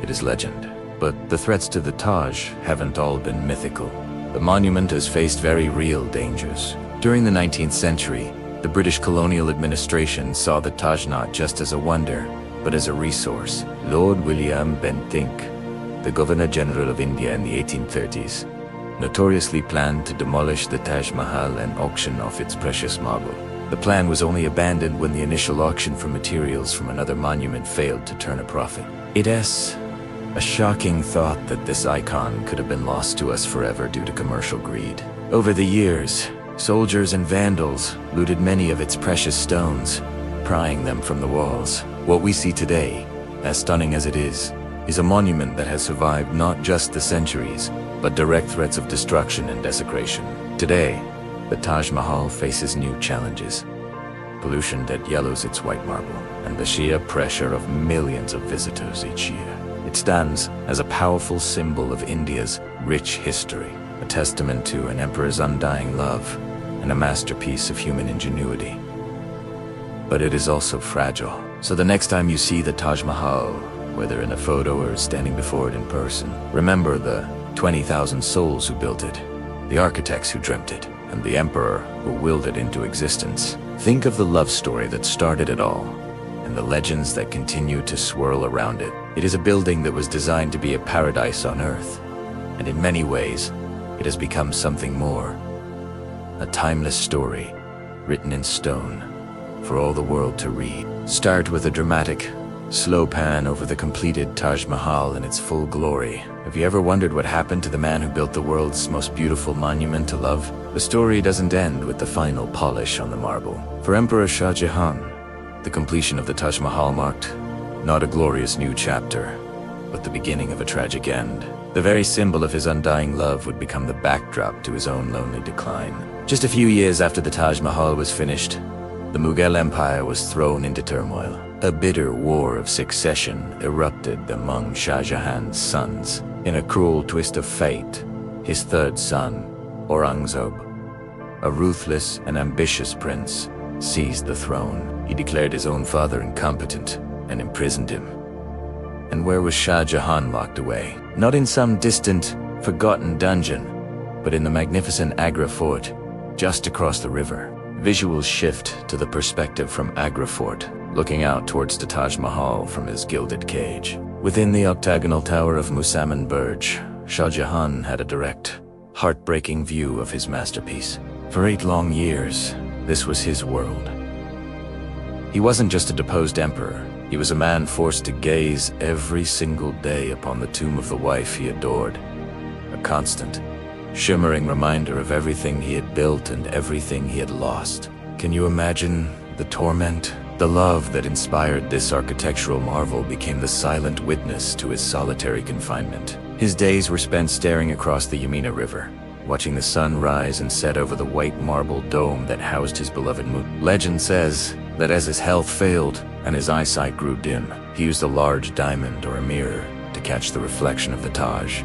It is legend. But the threats to the Taj haven't all been mythical. The monument has faced very real dangers. During the 19th century, the British colonial administration saw the Taj not just as a wonder, but as a resource. Lord William Bentinck, the Governor-General of India in the 1830s, notoriously planned to demolish the Taj Mahal and auction off its precious marble. The plan was only abandoned when the initial auction for materials from another monument failed to turn a profit. It is a shocking thought that this icon could have been lost to us forever due to commercial greed. Over the years, soldiers and vandals looted many of its precious stones, prying them from the walls. What we see today, as stunning as it is a monument that has survived not just the centuries, but direct threats of destruction and desecration. Today, the Taj Mahal faces new challenges. Pollution that yellows its white marble, and the sheer pressure of millions of visitors each year. It stands as a powerful symbol of India's rich history, a testament to an emperor's undying love, and a masterpiece of human ingenuity. But it is also fragile. So the next time you see the Taj Mahal, whether in a photo or standing before it in person, remember the 20,000 souls who built it, the architects who dreamt it, and the emperor who willed it into existence. Think of the love story that started it all, and the legends that continue to swirl around it. It is a building that was designed to be a paradise on earth, and in many ways, it has become something more. A timeless story, written in stone, for all the world to read. Start with a dramatic, slow pan over the completed Taj Mahal in its full glory. Have you ever wondered what happened to the man who built the world's most beautiful monument to love? The story doesn't end with the final polish on the marble. For Emperor Shah Jahan, the completion of the Taj Mahal marked not a glorious new chapter, but the beginning of a tragic end. The very symbol of his undying love would become the backdrop to his own lonely decline. Just a few years after the Taj Mahal was finished, the Mughal Empire was thrown into turmoil. A bitter war of succession erupted among Shah Jahan's sons. In a cruel twist of fate, his third son, Aurangzeb, a ruthless and ambitious prince, seized the throne. He declared his own father incompetent and imprisoned him. And where was Shah Jahan locked away? Not in some distant, forgotten dungeon, but in the magnificent Agra fort, just across the river. Visuals shift to the perspective from Agra fort, looking out towards the Taj Mahal from his gilded cage. Within the octagonal tower of Musamman Burj, Shah Jahan had a direct, heartbreaking view of his masterpiece. For 8 long years, this was his world. He wasn't just a deposed emperor. He was a man forced to gaze every single day upon the tomb of the wife he adored. A constant, shimmering reminder of everything he had built and everything he had lost. Can you imagine the torment? The love that inspired this architectural marvel became the silent witness to his solitary confinement. His days were spent staring across the Yamuna River, watching the sun rise and set over the white marble dome that housed his beloved Mumtaz. Legend says that as his health failed and his eyesight grew dim, he used a large diamond or a mirror to catch the reflection of the Taj,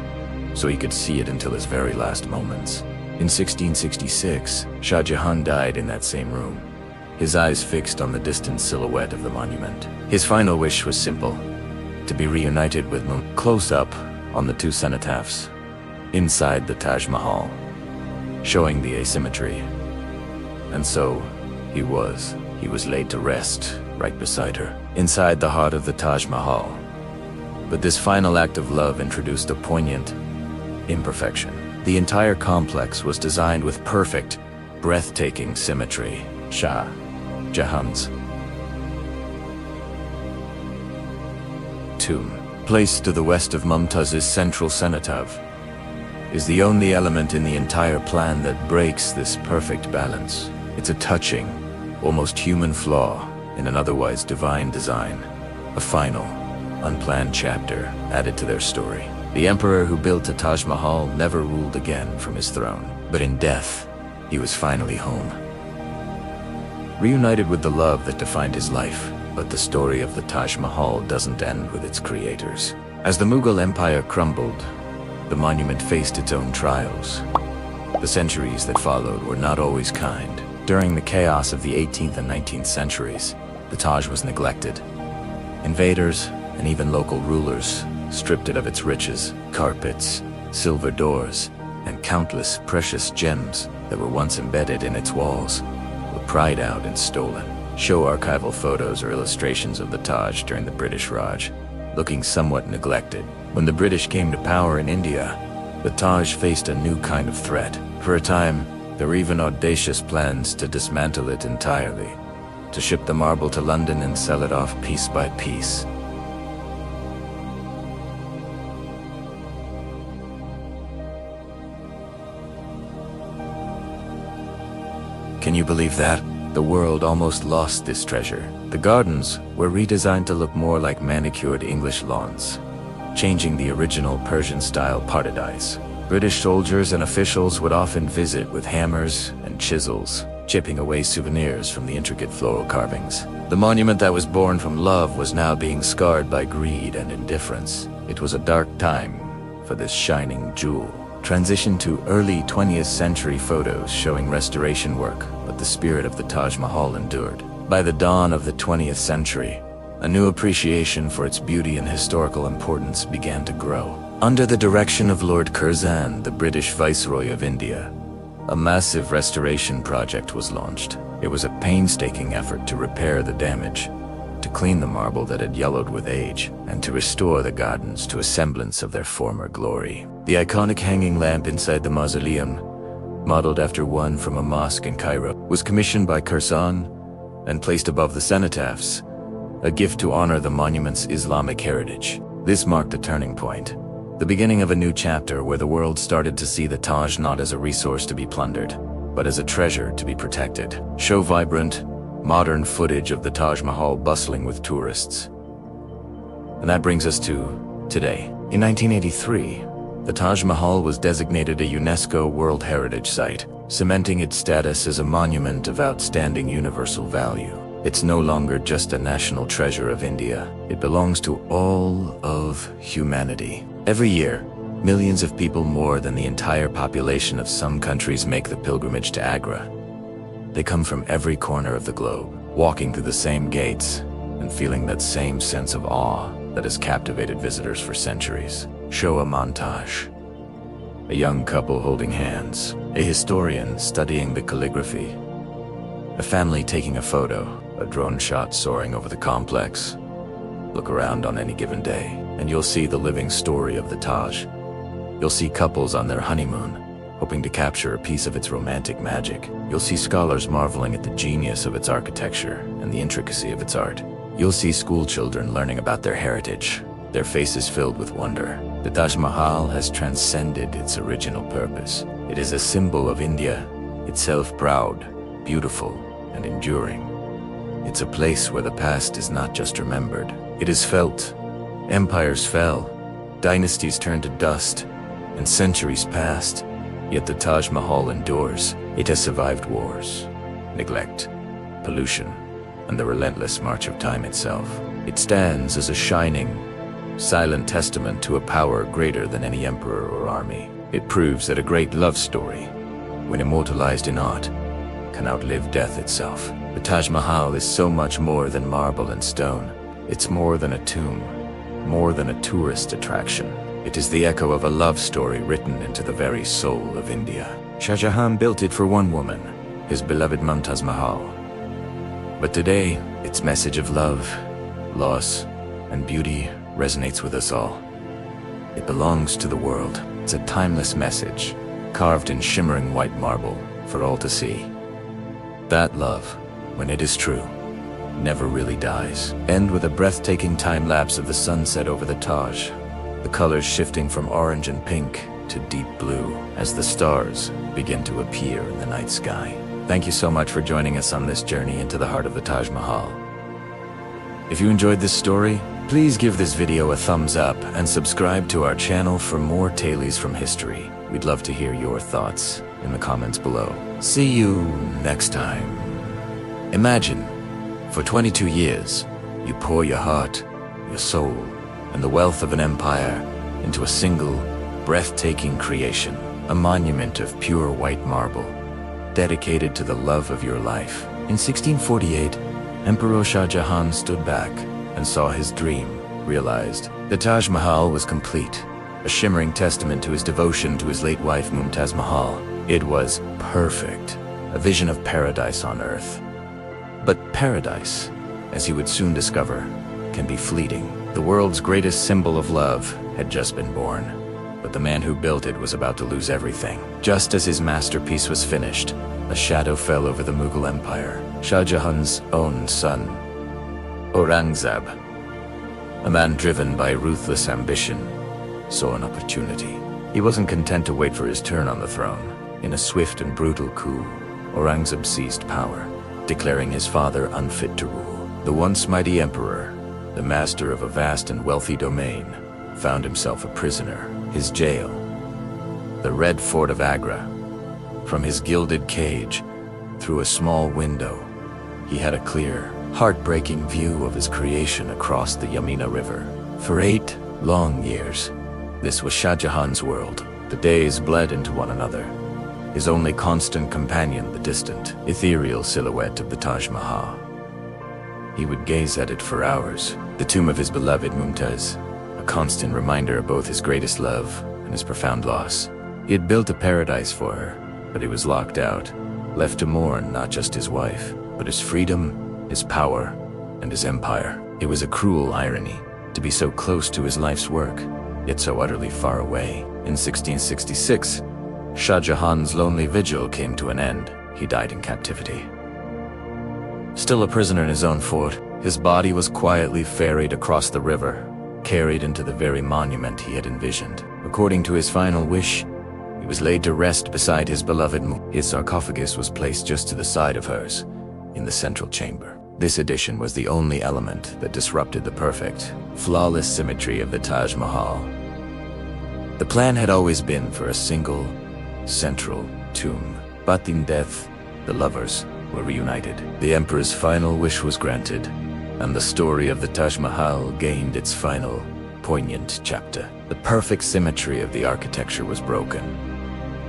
so he could see it until his very last moments. In 1666, Shah Jahan died in that same room, his eyes fixed on the distant silhouette of the monument. His final wish was simple: to be reunited with Mumtaz. Close up on the 2 cenotaphs inside the Taj Mahal, showing the asymmetry. And so, he was laid to rest right beside her, inside the heart of the Taj Mahal. But this final act of love introduced a poignant imperfection. The entire complex was designed with perfect, breathtaking symmetry. Shah Jahan's tomb, placed to the west of Mumtaz's central cenotaph, is the only element in the entire plan that breaks this perfect balance. It's a touching, almost human flaw in an otherwise divine design. A final, unplanned chapter added to their story. The emperor who built the Taj Mahal never ruled again from his throne, but in death, he was finally home, reunited with the love that defined his life. But the story of the Taj Mahal doesn't end with its creators. As the Mughal Empire crumbled, the monument faced its own trials. The centuries that followed were not always kind. During the chaos of the 18th and 19th centuries, the Taj was neglected. Invaders and even local rulers stripped it of its riches, carpets, silver doors, and countless precious gems that were once embedded in its walls were pried out and stolen. Show archival photos or illustrations of the Taj during the British Raj, looking somewhat neglected. When the British came to power in India, the Taj faced a new kind of threat. For a time, there were even audacious plans to dismantle it entirely, to ship the marble to London and sell it off piece by piece. Can you believe that? The world almost lost this treasure. The gardens were redesigned to look more like manicured English lawns, changing the original Persian-style paradise. British soldiers and officials would often visit with hammers and chisels, chipping away souvenirs from the intricate floral carvings. The monument that was born from love was now being scarred by greed and indifference. It was a dark time for this shining jewel. Transition to early 20th century photos showing restoration work, but the spirit of the Taj Mahal endured. By the dawn of the 20th century, a new appreciation for its beauty and historical importance began to grow. Under the direction of Lord Curzon, the British Viceroy of India, a massive restoration project was launched. It was a painstaking effort to repair the damage, to clean the marble that had yellowed with age, and to restore the gardens to a semblance of their former glory. The iconic hanging lamp inside the mausoleum, modeled after one from a mosque in Cairo, was commissioned by Curzon and placed above the cenotaphs, a gift to honor the monument's Islamic heritage. This marked a turning point, the beginning of a new chapter where the world started to see the Taj not as a resource to be plundered, but as a treasure to be protected. Show vibrant, modern footage of the Taj Mahal bustling with tourists. And that brings us to today. In 1983, the Taj Mahal was designated a UNESCO World Heritage Site, cementing its status as a monument of outstanding universal value. It's no longer just a national treasure of India. It belongs to all of humanity. Every year, millions of people, more than the entire population of some countries, make the pilgrimage to Agra. They come from every corner of the globe, walking through the same gates and feeling that same sense of awe that has captivated visitors for centuries. Show a montage. A young couple holding hands, a historian studying the calligraphy, a family taking a photo, a drone shot soaring over the complex. Look around on any given day, and you'll see the living story of the Taj. You'll see couples on their honeymoon, hoping to capture a piece of its romantic magic. You'll see scholars marveling at the genius of its architecture and the intricacy of its art. You'll see school children learning about their heritage, their faces filled with wonder. The Taj Mahal has transcended its original purpose. It is a symbol of India, itself proud, beautiful, and enduring. It's a place where the past is not just remembered, it is felt. Empires fell, dynasties turned to dust, and centuries passed. Yet the Taj Mahal endures. It has survived wars, neglect, pollution, and the relentless march of time itself. It stands as a shining, silent testament to a power greater than any emperor or army. It proves that a great love story, when immortalized in art, can outlive death itself. The Taj Mahal is so much more than marble and stone. It's more than a tomb, more than a tourist attraction. It is the echo of a love story written into the very soul of India. Shah Jahan built it for one woman, his beloved Mumtaz Mahal. But today, its message of love, loss, and beauty resonates with us all. It belongs to the world. It's a timeless message, carved in shimmering white marble for all to see. That love, when it is true, never really dies. End with a breathtaking time-lapse of the sunset over the Taj, the colors shifting from orange and pink to deep blue as the stars begin to appear in the night sky. Thank you so much for joining us on this journey into the heart of the Taj Mahal. If you enjoyed this story, please give this video a thumbs up and subscribe to our channel for more tales from history. We'd love to hear your thoughts in the comments below. See you next time. Imagine, for 22 years, you pour your heart, your soul, and the wealth of an empire into a single, breathtaking creation, a monument of pure white marble, dedicated to the love of your life. In 1648, Emperor Shah Jahan stood back and saw his dream realized. The Taj Mahal was complete, a shimmering testament to his devotion to his late wife Mumtaz Mahal. It was perfect, a vision of paradise on earth. But paradise, as he would soon discover, can be fleeting. The world's greatest symbol of love had just been born, but the man who built it was about to lose everything. Just as his masterpiece was finished, a shadow fell over the Mughal Empire. Shah Jahan's own son, Aurangzeb, a man driven by ruthless ambition, saw an opportunity. He wasn't content to wait for his turn on the throne. In a swift and brutal coup, Aurangzeb seized power, declaring his father unfit to rule. The once mighty emperor, the master of a vast and wealthy domain, found himself a prisoner. His jail, the Red Fort of Agra. From his gilded cage, through a small window, he had a clear, heartbreaking view of his creation across the Yamuna River. For 8 long years, this was Shah Jahan's world. The days bled into one another. His only constant companion, the distant, ethereal silhouette of the Taj Mahal. He would gaze at it for hours, the tomb of his beloved Mumtaz, a constant reminder of both his greatest love and his profound loss. He had built a paradise for her, but he was locked out, left to mourn not just his wife, but his freedom, his power, and his empire. It was a cruel irony to be so close to his life's work, yet so utterly far away. In 1666, Shah Jahan's lonely vigil came to an end. He died in captivity. Still a prisoner in his own fort, his body was quietly ferried across the river, carried into the very monument he had envisioned. According to his final wish, he was laid to rest beside his beloved His sarcophagus was placed just to the side of hers, in the central chamber. This addition was the only element that disrupted the perfect, flawless symmetry of the Taj Mahal. The plan had always been for a single, central tomb, but in death, the lovers were reunited. The emperor's final wish was granted, and the story of the Taj Mahal gained its final, poignant chapter. The perfect symmetry of the architecture was broken,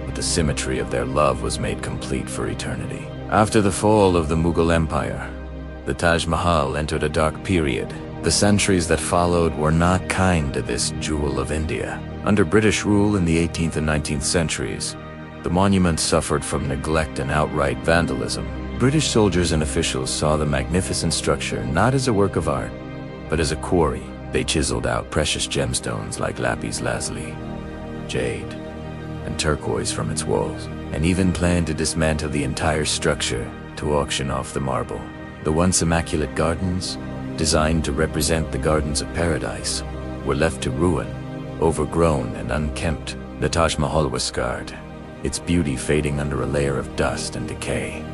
but the symmetry of their love was made complete for eternity. After the fall of the Mughal Empire, the Taj Mahal entered a dark period. The centuries that followed were not kind to this jewel of India. Under British rule in the 18th and 19th centuries, the monument suffered from neglect and outright vandalism. British soldiers and officials saw the magnificent structure not as a work of art, but as a quarry. They chiseled out precious gemstones like lapis lazuli, jade, and turquoise from its walls, and even planned to dismantle the entire structure to auction off the marble. The once immaculate gardens, designed to represent the gardens of paradise, were left to ruin, overgrown and unkempt. The Taj Mahal was scarred, its beauty fading under a layer of dust and decay.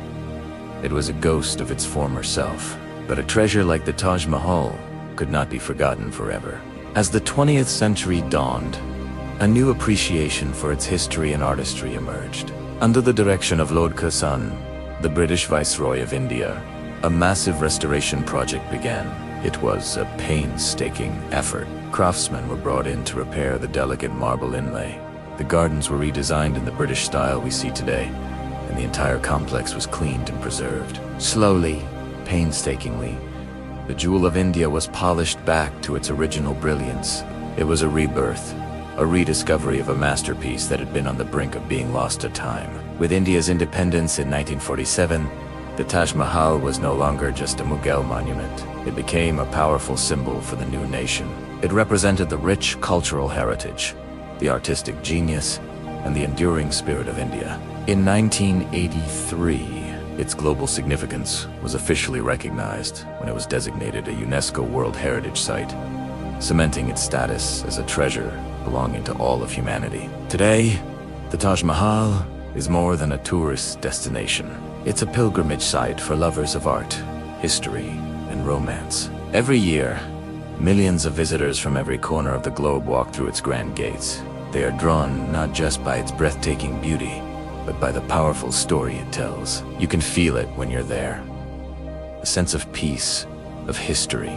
It was a ghost of its former self, but a treasure like the Taj Mahal could not be forgotten forever. As the 20th century dawned, a new appreciation for its history and artistry emerged. Under the direction of Lord Curzon, the British Viceroy of India, a massive restoration project began. It was a painstaking effort. Craftsmen were brought in to repair the delicate marble inlay. The gardens were redesigned in the British style we see today, and the entire complex was cleaned and preserved. Slowly, painstakingly, the jewel of India was polished back to its original brilliance. It was a rebirth, a rediscovery of a masterpiece that had been on the brink of being lost to time. With India's independence in 1947, the Taj Mahal was no longer just a Mughal monument. It became a powerful symbol for the new nation. It represented the rich cultural heritage, the artistic genius, and the enduring spirit of India. In 1983, its global significance was officially recognized when it was designated a UNESCO World Heritage Site, cementing its status as a treasure belonging to all of humanity. Today, the Taj Mahal is more than a tourist destination. It's a pilgrimage site for lovers of art, history, and romance. Every year, millions of visitors from every corner of the globe walk through its grand gates. They are drawn not just by its breathtaking beauty, but by the powerful story it tells. You can feel it when you're there. A sense of peace, of history,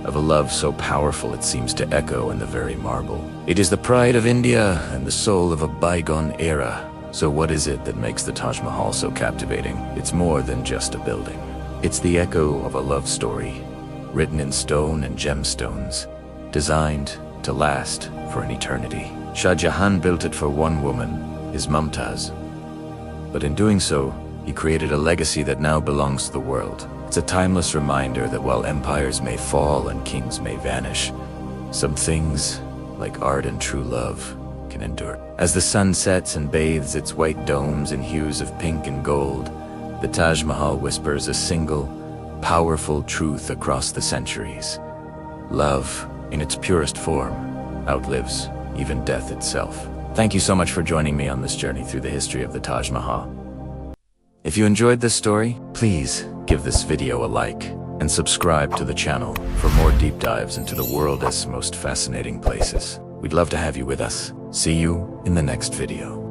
of a love so powerful it seems to echo in the very marble. It is the pride of India and the soul of a bygone era. So what is it that makes the Taj Mahal so captivating? It's more than just a building. It's the echo of a love story, written in stone and gemstones, designed to last for an eternity. Shah Jahan built it for one woman, his Mumtaz. But in doing so, he created a legacy that now belongs to the world. It's a timeless reminder that while empires may fall and kings may vanish, some things, like art and true love, can endure. As the sun sets and bathes its white domes in hues of pink and gold, the Taj Mahal whispers a single, powerful truth across the centuries. Love, in its purest form, outlives even death itself. Thank you so much for joining me on this journey through the history of the Taj Mahal. If you enjoyed this story, please give this video a like and subscribe to the channel for more deep dives into the world's most fascinating places. We'd love to have you with us. See you in the next video.